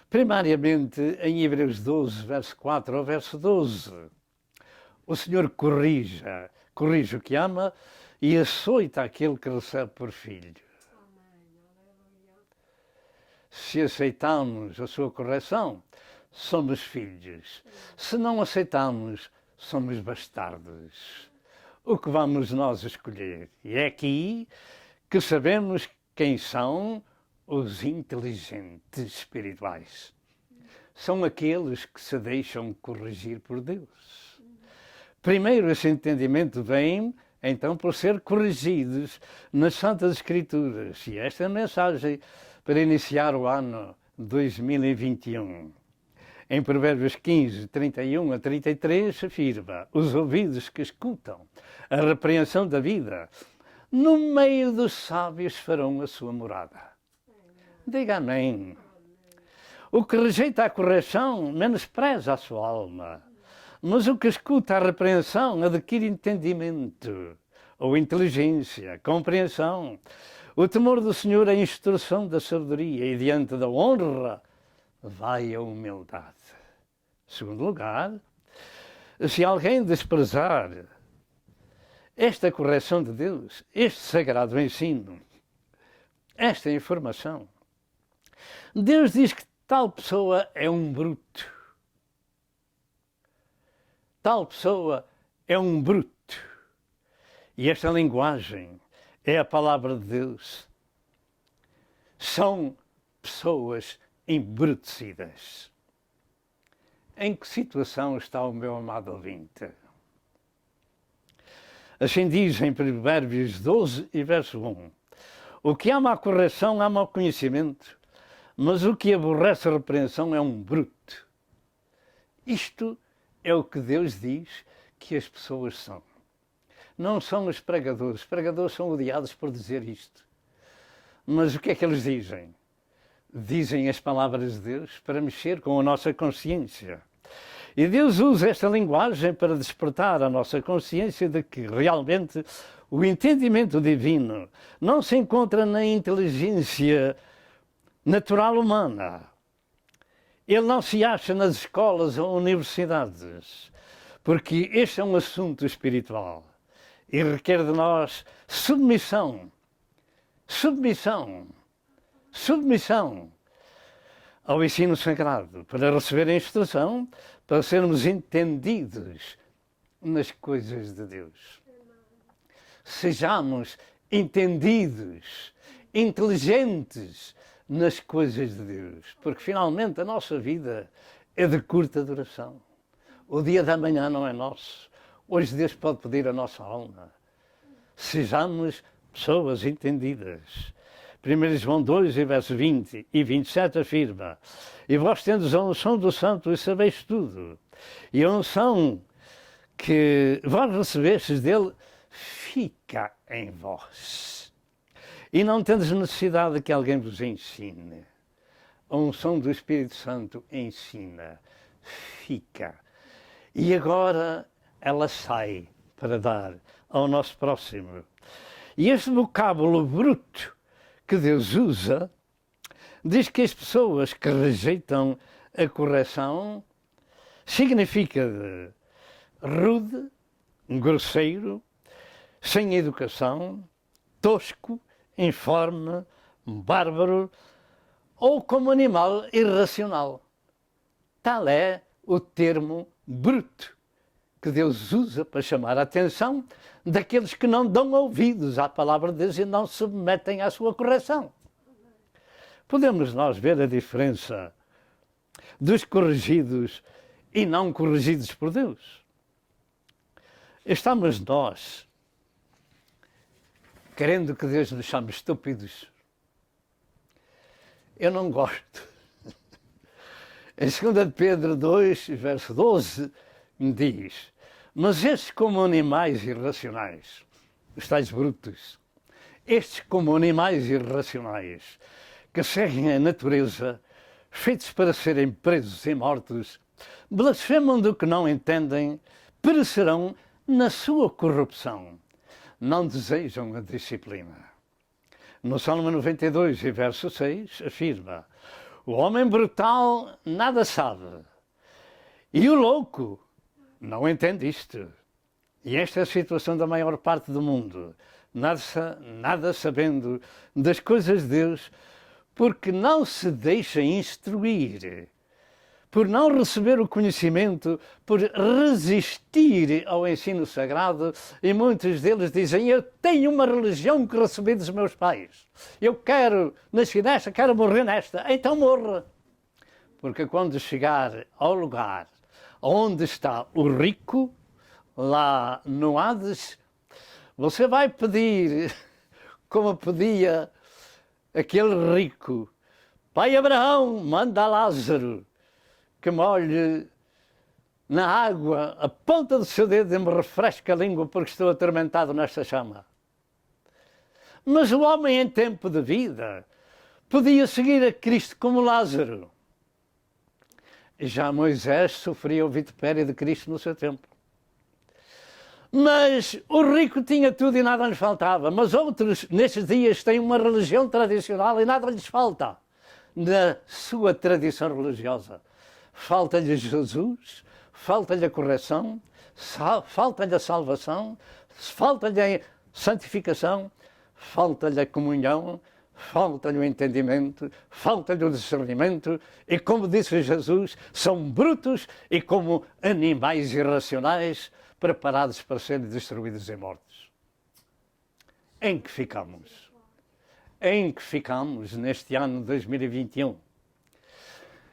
primariamente em Hebreus 12, verso 4 ao verso 12. O Senhor corrige o que ama e açoita aquele que recebe por filho. Se aceitamos a sua correção, somos filhos. Se não aceitamos, somos bastardos. O que vamos nós escolher? E é aqui que sabemos quem são os inteligentes espirituais. São aqueles que se deixam corrigir por Deus. Primeiro, esse entendimento vem, então, por ser corrigidos nas Santas Escrituras. E esta é a mensagem para iniciar o ano 2021. Em Provérbios 15, 31 a 33, afirma: os ouvidos que escutam a repreensão da vida, no meio dos sábios farão a sua morada. Diga amém. O que rejeita a correção menospreza a sua alma, mas o que escuta a repreensão adquire entendimento, ou inteligência, compreensão. O temor do Senhor é a instrução da sabedoria, e diante da honra vai a humildade. Segundo lugar, se alguém desprezar esta correção de Deus, este sagrado ensino, esta informação, Deus diz que tal pessoa é um bruto. Tal pessoa é um bruto. E esta linguagem é a palavra de Deus. São pessoas embrutecidas. Em que situação está o meu amado ouvinte? Assim diz em Provérbios 12 e verso 1. O que ama a correção ama o conhecimento, mas o que aborrece a repreensão é um bruto. Isto é o que Deus diz que as pessoas são. Não são os pregadores. Os pregadores são odiados por dizer isto. Mas o que é que eles dizem? Dizem as palavras de Deus para mexer com a nossa consciência. E Deus usa esta linguagem para despertar a nossa consciência de que realmente o entendimento divino não se encontra na inteligência natural humana. Ele não se acha nas escolas ou universidades, porque este é um assunto espiritual e requer de nós submissão ao ensino sagrado, para receber a instrução, para sermos entendidos nas coisas de Deus. Sejamos entendidos, inteligentes nas coisas de Deus, porque finalmente a nossa vida é de curta duração. O dia da manhã não é nosso. Hoje Deus pode pedir a nossa alma. Sejamos pessoas entendidas. 1 João 2, verso 20 e 27 afirma: e vós tendes a unção do Santo e sabeis tudo. E a unção que vós recebestes dele fica em vós. E não tendes necessidade que alguém vos ensine. A unção do Espírito Santo ensina, fica. E agora ela sai para dar ao nosso próximo. E este vocábulo bruto que Deus usa diz que as pessoas que rejeitam a correção significa de rude, grosseiro, sem educação, tosco, informe, bárbaro ou como animal irracional. Tal é o termo bruto que Deus usa para chamar a atenção daqueles que não dão ouvidos à palavra de Deus e não se submetem à sua correção. Podemos nós ver a diferença dos corrigidos e não corrigidos por Deus. Estamos nós querendo que Deus nos chame estúpidos. Eu não gosto. Em 2 Pedro 2, verso 12, diz: mas estes como animais irracionais, os tais brutos, estes como animais irracionais, que seguem a natureza, feitos para serem presos e mortos, blasfemam do que não entendem, perecerão na sua corrupção. Não desejam a disciplina. No Salmo 92, verso 6, afirma: o homem brutal nada sabe, e o louco não entende isto. E esta é a situação da maior parte do mundo. Nada sabendo das coisas de Deus, porque não se deixa instruir, por não receber o conhecimento, por resistir ao ensino sagrado. E muitos deles dizem: eu tenho uma religião que recebi dos meus pais. Eu nasci nesta, quero morrer nesta. Então morra. Porque quando chegar ao lugar onde está o rico, lá no Hades, você vai pedir, como pedia aquele rico: Pai Abraão, manda Lázaro que molhe na água a ponta do seu dedo e me refresque a língua, porque estou atormentado nesta chama. Mas o homem em tempo de vida podia seguir a Cristo como Lázaro. Já Moisés sofria o vitupério de Cristo no seu tempo. Mas o rico tinha tudo e nada lhes faltava. Mas outros, nestes dias, têm uma religião tradicional e nada lhes falta na sua tradição religiosa. Falta-lhe Jesus, falta-lhe a correção, falta-lhe a salvação, falta-lhe a santificação, falta-lhe a comunhão, falta-lhe o entendimento, falta-lhe o discernimento, e como disse Jesus, são brutos e como animais irracionais, preparados para serem destruídos e mortos. Em que ficamos? Em que ficamos neste ano 2021?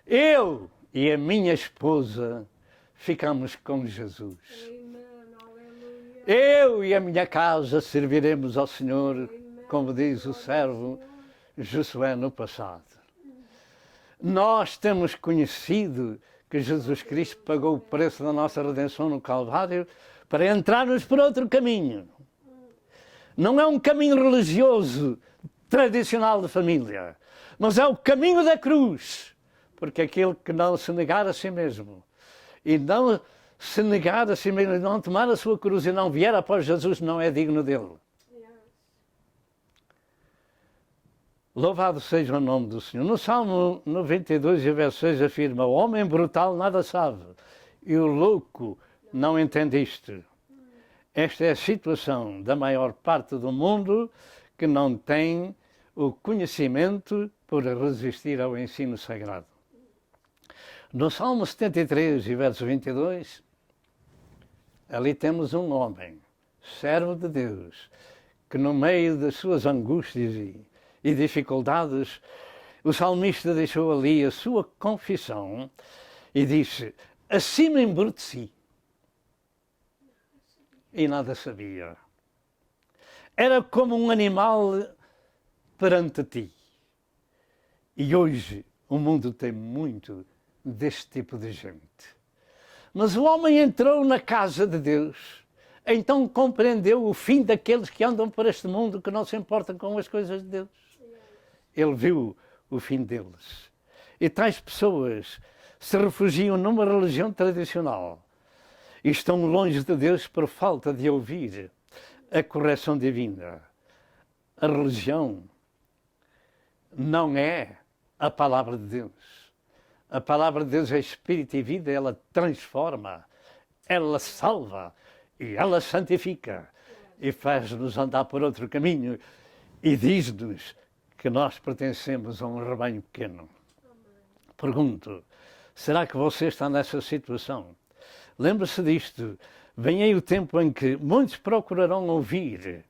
Eu e a minha esposa ficamos com Jesus. Eu e a minha casa serviremos ao Senhor, como diz o servo Josué no passado. Nós temos conhecido que Jesus Cristo pagou o preço da nossa redenção no Calvário para entrarmos por outro caminho. Não é um caminho religioso tradicional de família, mas é o caminho da cruz, porque aquele que não se negar a si mesmo e não se negar a si mesmo, não tomar a sua cruz e não vier após Jesus, não é digno dele. Louvado seja o nome do Senhor. No Salmo 92, verso 6, afirma: o homem brutal nada sabe e o louco não entende isto. Esta é a situação da maior parte do mundo que não tem o conhecimento por resistir ao ensino sagrado. No Salmo 73, verso 22, ali temos um homem, servo de Deus, que no meio das suas angústias e dificuldades, o salmista deixou ali a sua confissão e disse: assim me embruteci e nada sabia. Era como um animal perante ti. E hoje o mundo tem muito deste tipo de gente. Mas o homem entrou na casa de Deus, então compreendeu o fim daqueles que andam por este mundo, que não se importam com as coisas de Deus. Ele viu o fim deles. E tais pessoas se refugiam numa religião tradicional e estão longe de Deus por falta de ouvir a correção divina. A religião não é a palavra de Deus. A palavra de Deus é espírito e vida, ela transforma, ela salva e ela santifica e faz-nos andar por outro caminho e diz-nos que nós pertencemos a um rebanho pequeno. Pergunto, será que você está nessa situação? Lembre-se disto, vem aí o tempo em que muitos procurarão ouvir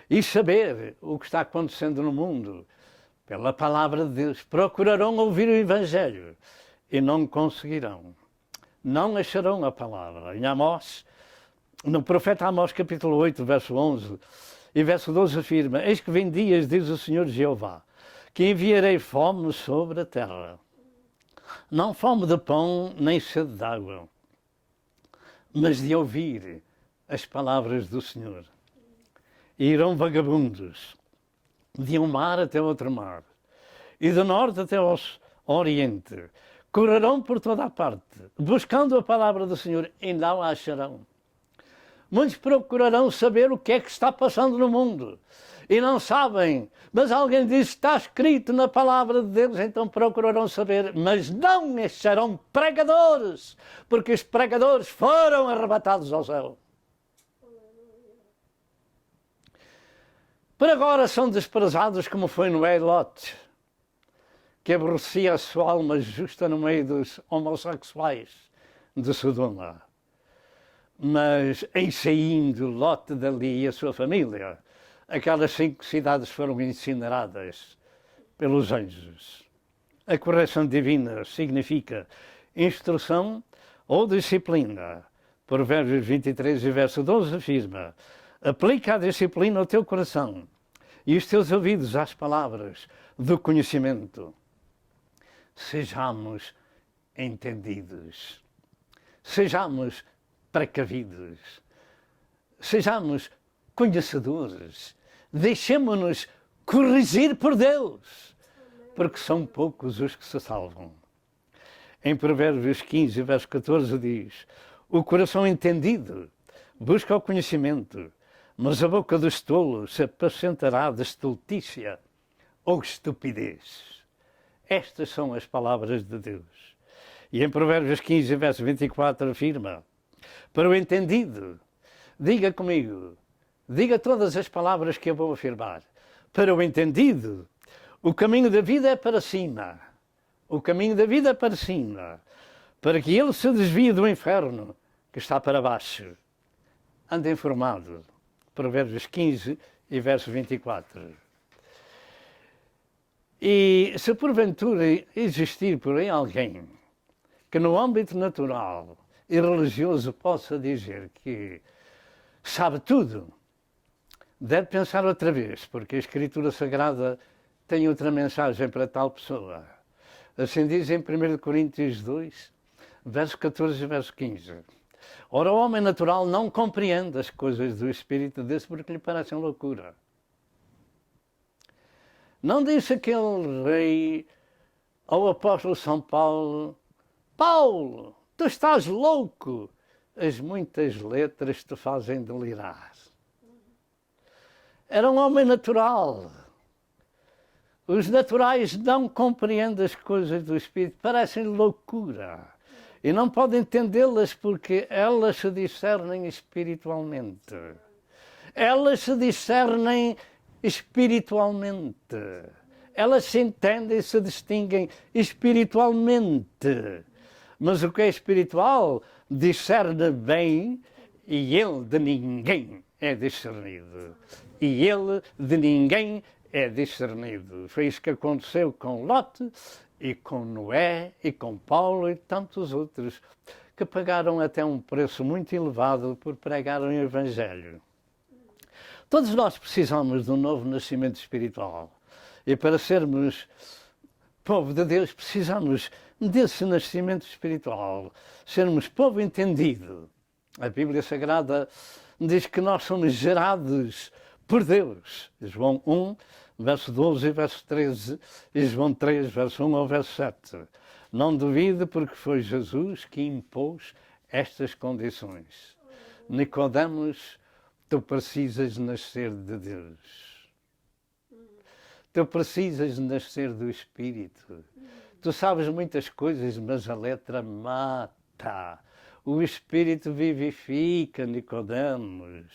e saber o que está acontecendo no mundo pela palavra de Deus. Procurarão ouvir o Evangelho e não conseguirão. Não acharão a palavra. Em Amós, no profeta Amós, capítulo 8, verso 11 e verso 12 afirma: eis que vem dias, diz o Senhor Jeová, que enviarei fome sobre a terra. Não fome de pão, nem sede de água, mas de ouvir as palavras do Senhor. E irão vagabundos de um mar até outro mar, e do norte até ao oriente. Correrão por toda a parte, buscando a palavra do Senhor, e não a acharão. Muitos procurarão saber o que é que está passando no mundo, e não sabem, mas alguém diz: está escrito na palavra de Deus, então procurarão saber, mas não acharão pregadores, porque os pregadores foram arrebatados ao céu. Por agora são desprezados como foi Noé e Lot, que aborrecia a sua alma justa no meio dos homossexuais de Sodoma. Mas em saindo Lot dali e a sua família, aquelas 5 cidades foram incineradas pelos anjos. A correção divina significa instrução ou disciplina. Provérbios 23 e verso 12 afirma: aplica a disciplina ao teu coração e os teus ouvidos às palavras do conhecimento. Sejamos entendidos, sejamos precavidos, sejamos conhecedores, deixemo-nos corrigir por Deus, porque são poucos os que se salvam. Em Provérbios 15, verso 14 diz: o coração entendido busca o conhecimento, mas a boca dos tolos se apacentará de estultícia ou estupidez. Estas são as palavras de Deus. E em Provérbios 15, verso 24 afirma: para o entendido, diga comigo, diga todas as palavras que eu vou afirmar. Para o entendido, o caminho da vida é para cima. O caminho da vida é para cima, para que ele se desvie do inferno que está para baixo. Ande informado. Provérbios 15 e verso 24. E se porventura existir por aí alguém que no âmbito natural e religioso possa dizer que sabe tudo, deve pensar outra vez, porque a Escritura Sagrada tem outra mensagem para tal pessoa. Assim diz em 1 Coríntios 2, verso 14 e verso 15. Ora, o homem natural não compreende as coisas do Espírito de Deus porque lhe parecem loucura. Não disse aquele rei ao apóstolo São Paulo: Paulo, tu estás louco, as muitas letras te fazem delirar. Era um homem natural. Os naturais não compreendem as coisas do Espírito, parecem loucura. E não podem entendê-las porque elas se discernem espiritualmente. Elas se discernem espiritualmente. Elas se entendem e se distinguem espiritualmente. Mas o que é espiritual discerne bem e ele de ninguém é discernido. E ele de ninguém é discernido. Foi isso que aconteceu com Lote e com Noé e com Paulo e tantos outros que pagaram até um preço muito elevado por pregarem o Evangelho. Todos nós precisamos de um novo nascimento espiritual. E para sermos povo de Deus, precisamos desse nascimento espiritual. Sermos povo entendido. A Bíblia Sagrada diz que nós somos gerados por Deus. João 1, verso 12 e verso 13, e João 3, verso 1 ao verso 7. Não duvide, porque foi Jesus que impôs estas condições. Nicodemos, tu precisas nascer de Deus. Tu precisas nascer do Espírito. Tu sabes muitas coisas, mas a letra mata. O Espírito vivifica, Nicodemos.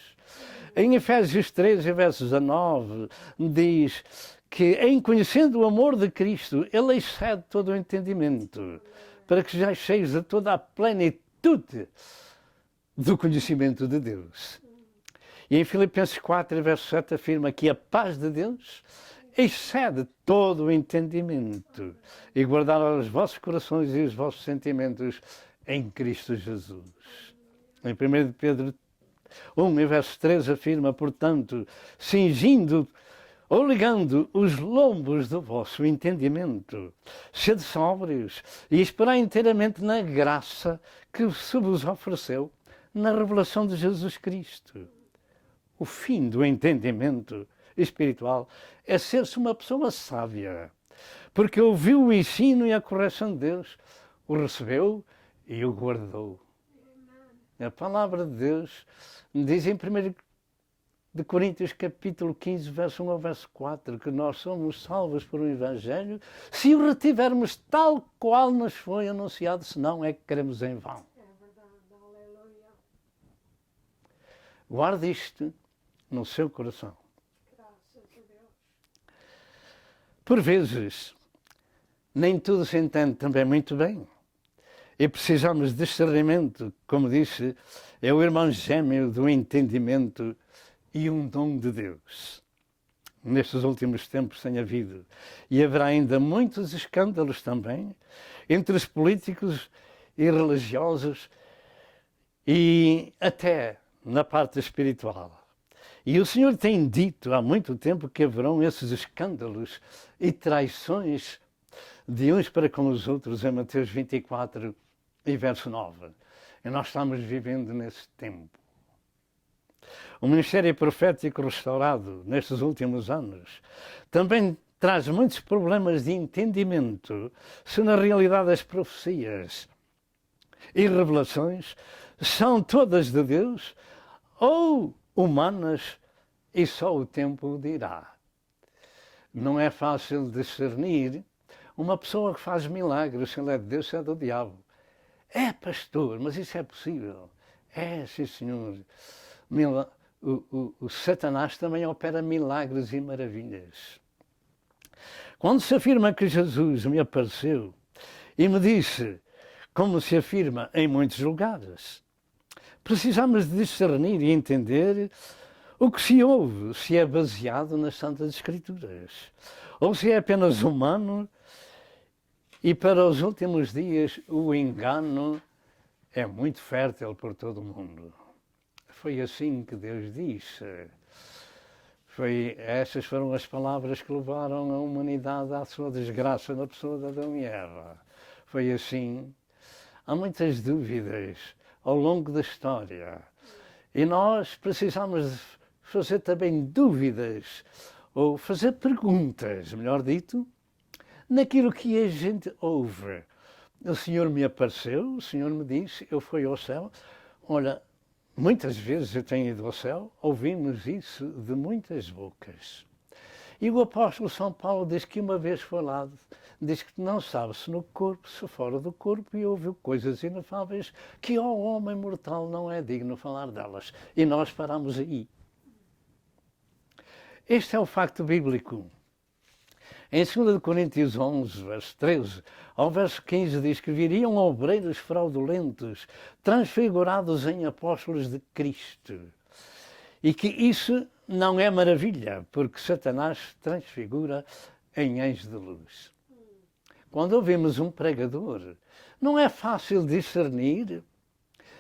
Em Efésios 13, verso 19, diz que em conhecendo o amor de Cristo, Ele excede todo o entendimento, para que sejais cheios de toda a plenitude do conhecimento de Deus. E em Filipenses 4, verso 7, afirma que a paz de Deus excede todo o entendimento e guardar os vossos corações e os vossos sentimentos em Cristo Jesus. Em 1 Pedro 1, verso 3, afirma, portanto, cingindo ou ligando os lombos do vosso entendimento, sede sóbrios e esperai inteiramente na graça que se vos ofereceu na revelação de Jesus Cristo. O fim do entendimento espiritual é ser-se uma pessoa sábia, porque ouviu o ensino e a correção de Deus, o recebeu e o guardou. A palavra de Deus diz em 1 de Coríntios capítulo 15, verso 1 ao verso 4, que nós somos salvos por um Evangelho se o retivermos tal qual nos foi anunciado, senão é que queremos em vão. É verdade, aleluia. Guarde isto no seu coração. Graças a Deus. Por vezes, nem tudo se entende também muito bem. E precisamos de discernimento, como disse, é o irmão gêmeo do entendimento e um dom de Deus. Nestes últimos tempos tem havido, e haverá ainda muitos escândalos também, entre os políticos e religiosos e até na parte espiritual. E o Senhor tem dito há muito tempo que haverão esses escândalos e traições de uns para com os outros, em Mateus 24 e verso 9. E nós estamos vivendo nesse tempo. O ministério profético restaurado nestes últimos anos também traz muitos problemas de entendimento se na realidade as profecias e revelações são todas de Deus ou humanas e só o tempo o dirá. Não é fácil discernir uma pessoa que faz milagres, se ele é de Deus, se é do diabo. É, pastor, mas isso é possível? É, sim, senhor. O Satanás também opera milagres e maravilhas. Quando se afirma que Jesus me apareceu e me disse, como se afirma em muitos lugares, precisamos discernir e entender o que se ouve, se é baseado nas Santas Escrituras, ou se é apenas humano. E para os últimos dias, o engano é muito fértil por todo o mundo. Foi assim que Deus disse. Essas foram as palavras que levaram a humanidade à sua desgraça na pessoa de Adão e Eva. Foi assim. há muitas dúvidas ao longo da história. E nós precisamos fazer também dúvidas, ou fazer perguntas, melhor dito, naquilo que a gente ouve. O Senhor me apareceu, o Senhor me disse, eu fui ao céu. Olha, muitas vezes eu tenho ido ao céu, ouvimos isso de muitas bocas. E o apóstolo São Paulo diz que uma vez foi lá, diz que não sabe se no corpo, se fora do corpo, e ouviu coisas inefáveis que ao homem mortal não é digno falar delas. E nós paramos aí. Este é o facto bíblico. Em 2 Coríntios 11, verso 13, ao verso 15, diz que viriam obreiros fraudulentos, transfigurados em apóstolos de Cristo. E que isso não é maravilha, porque Satanás transfigura em anjo de luz. Quando ouvimos um pregador, não é fácil discernir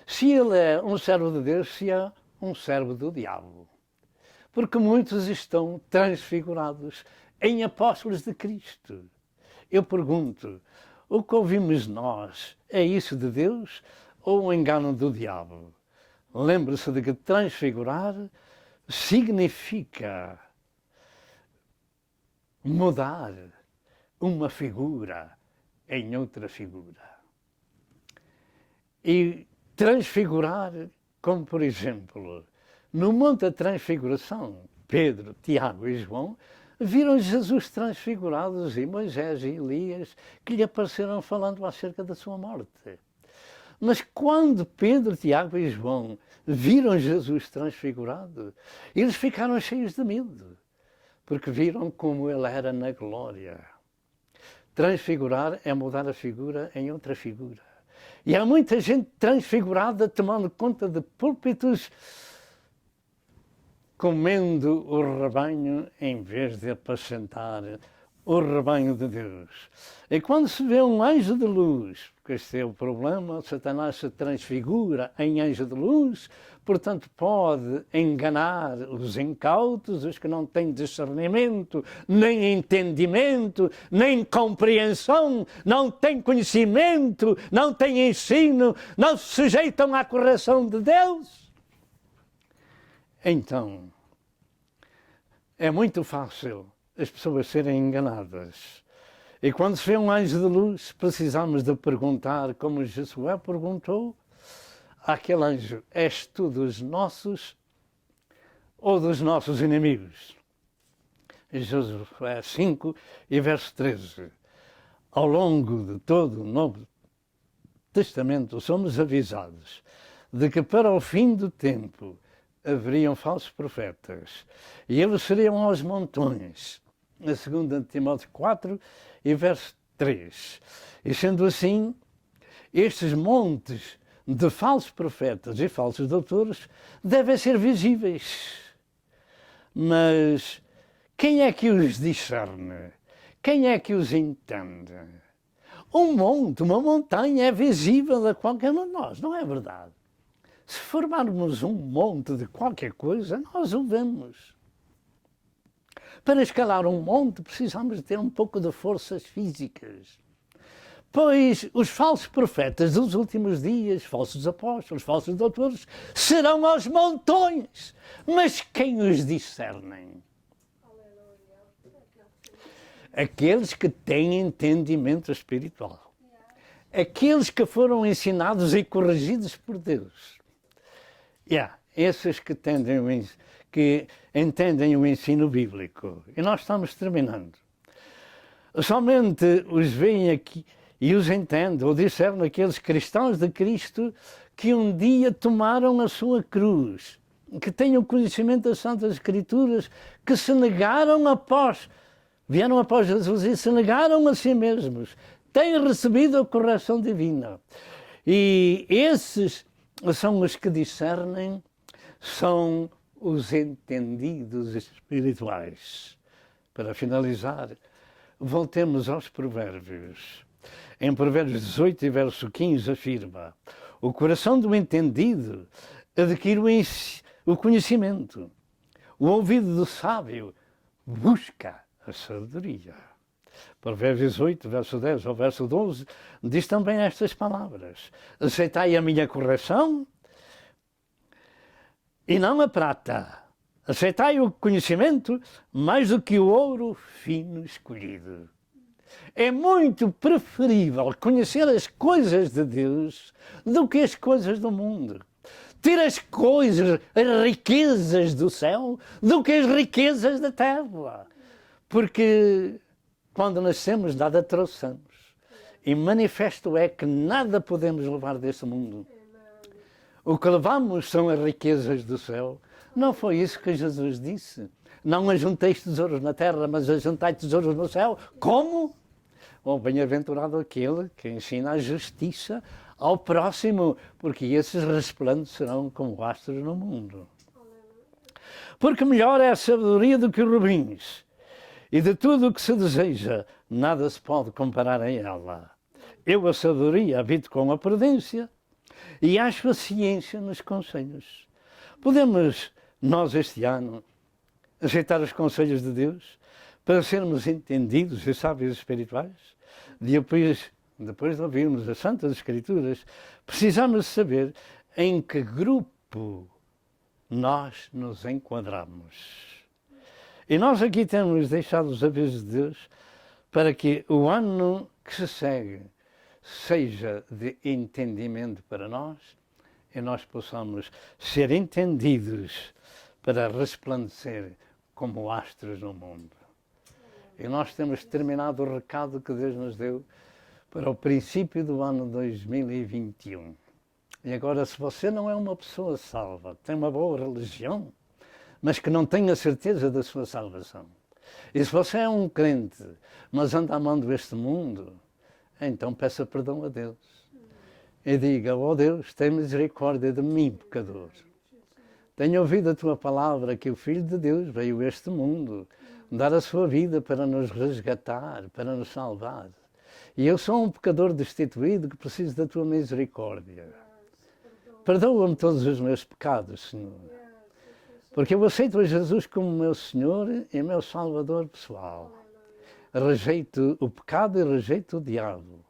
se ele é um servo de Deus, se é um servo do diabo. Porque muitos estão transfigurados em apóstolos de Cristo. Eu pergunto, o que ouvimos nós é isso de Deus ou um engano do diabo? Lembre-se de que transfigurar significa mudar uma figura em outra figura. E transfigurar, como por exemplo, no Monte da Transfiguração, Pedro, Tiago e João viram Jesus transfigurados e Moisés e Elias que lhe apareceram falando acerca da sua morte. Mas quando Pedro, Tiago e João viram Jesus transfigurado, eles ficaram cheios de medo, porque viram como ele era na glória. Transfigurar é mudar a figura em outra figura. E há muita gente transfigurada tomando conta de púlpitos, comendo o rebanho em vez de apacentar o rebanho de Deus. E quando se vê um anjo de luz, porque este é o problema, Satanás se transfigura em anjo de luz, portanto pode enganar os incautos, os que não têm discernimento, nem entendimento, nem compreensão, não têm conhecimento, não têm ensino, não se sujeitam à correção de Deus. Então, é muito fácil as pessoas serem enganadas. E quando se vê um anjo de luz, precisamos de perguntar, como Josué perguntou àquele anjo, és tu dos nossos ou dos nossos inimigos? Josué 5 e verso 13. Ao longo de todo o Novo Testamento somos avisados de que para o fim do tempo haveriam falsos profetas e eles seriam aos montões. Na 2 Timóteo 4 e verso 3. E sendo assim, estes montes de falsos profetas e falsos doutores devem ser visíveis. Mas quem é que os discerne? Quem é que os entende? Um monte, uma montanha é visível a qualquer um de nós, não é verdade? Se formarmos um monte de qualquer coisa, nós o vemos. Para escalar um monte, precisamos ter um pouco de forças físicas. Pois os falsos profetas dos últimos dias, falsos apóstolos, falsos doutores, serão aos montões. Mas quem os discernem? Aqueles que têm entendimento espiritual. Aqueles que foram ensinados e corrigidos por Deus. Esses que entendem o ensino bíblico. E nós estamos terminando. Somente os veem aqui e os entendem, ou discernem aqueles cristãos de Cristo que um dia tomaram a sua cruz, que têm o conhecimento das Santas Escrituras, que se negaram vieram após Jesus e se negaram a si mesmos, têm recebido a correção divina. E esses são os que discernem, são os entendidos espirituais. Para finalizar, voltemos aos Provérbios. Em Provérbios 18 e verso 15 afirma: o coração do entendido adquire o conhecimento, o ouvido do sábio busca a sabedoria. Provérbios 8, verso 10 ao verso 12, diz também estas palavras: aceitai a minha correção e não a prata. Aceitai o conhecimento mais do que o ouro fino escolhido. É muito preferível conhecer as coisas de Deus do que as coisas do mundo. Ter as coisas, as riquezas do céu, do que as riquezas da terra. Porque quando nascemos, nada trouxemos. E manifesto é que nada podemos levar deste mundo. O que levamos são as riquezas do céu. Não foi isso que Jesus disse? Não ajunteis tesouros na terra, mas ajuntai tesouros no céu. Como? Oh, bem-aventurado aquele que ensina a justiça ao próximo, porque esses resplandecerão como astros no mundo. Porque melhor é a sabedoria do que rubins, e de tudo o que se deseja, nada se pode comparar a ela. Eu a sabedoria habito com a prudência, e acho a ciência nos conselhos. Podemos, nós este ano, aceitar os conselhos de Deus para sermos entendidos e sábios espirituais? Depois de ouvirmos as Santas Escrituras, precisamos saber em que grupo nós nos enquadramos. E nós aqui temos deixado os avisos de Deus para que o ano que se segue seja de entendimento para nós e nós possamos ser entendidos para resplandecer como astros no mundo. E nós temos terminado o recado que Deus nos deu para o princípio do ano 2021. E agora, se você não é uma pessoa salva, tem uma boa religião, mas que não tem a certeza da sua salvação, e se você é um crente, mas anda amando este mundo, então peça perdão a Deus. E diga: ó Deus, tem misericórdia de mim, pecador. Tenho ouvido a tua palavra que o Filho de Deus veio a este mundo dar a sua vida para nos resgatar, para nos salvar. E eu sou um pecador destituído que preciso da tua misericórdia. Perdoa-me todos os meus pecados, Senhor. Porque eu aceito a Jesus como meu Senhor e meu Salvador pessoal. Rejeito o pecado e rejeito o diabo.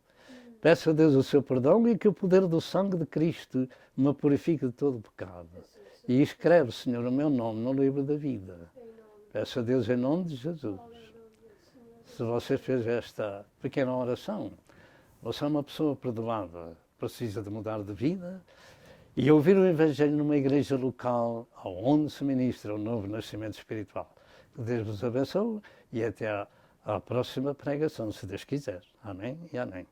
Peço a Deus o seu perdão e que o poder do sangue de Cristo me purifique de todo o pecado. E escreve, Senhor, o meu nome no livro da vida. Peço a Deus em nome de Jesus. Se você fez esta pequena oração, você é uma pessoa perdoada, precisa de mudar de vida e ouvir o Evangelho numa igreja local onde se ministra o novo nascimento espiritual. Que Deus vos abençoe e até à próxima pregação, se Deus quiser. Amém e amém.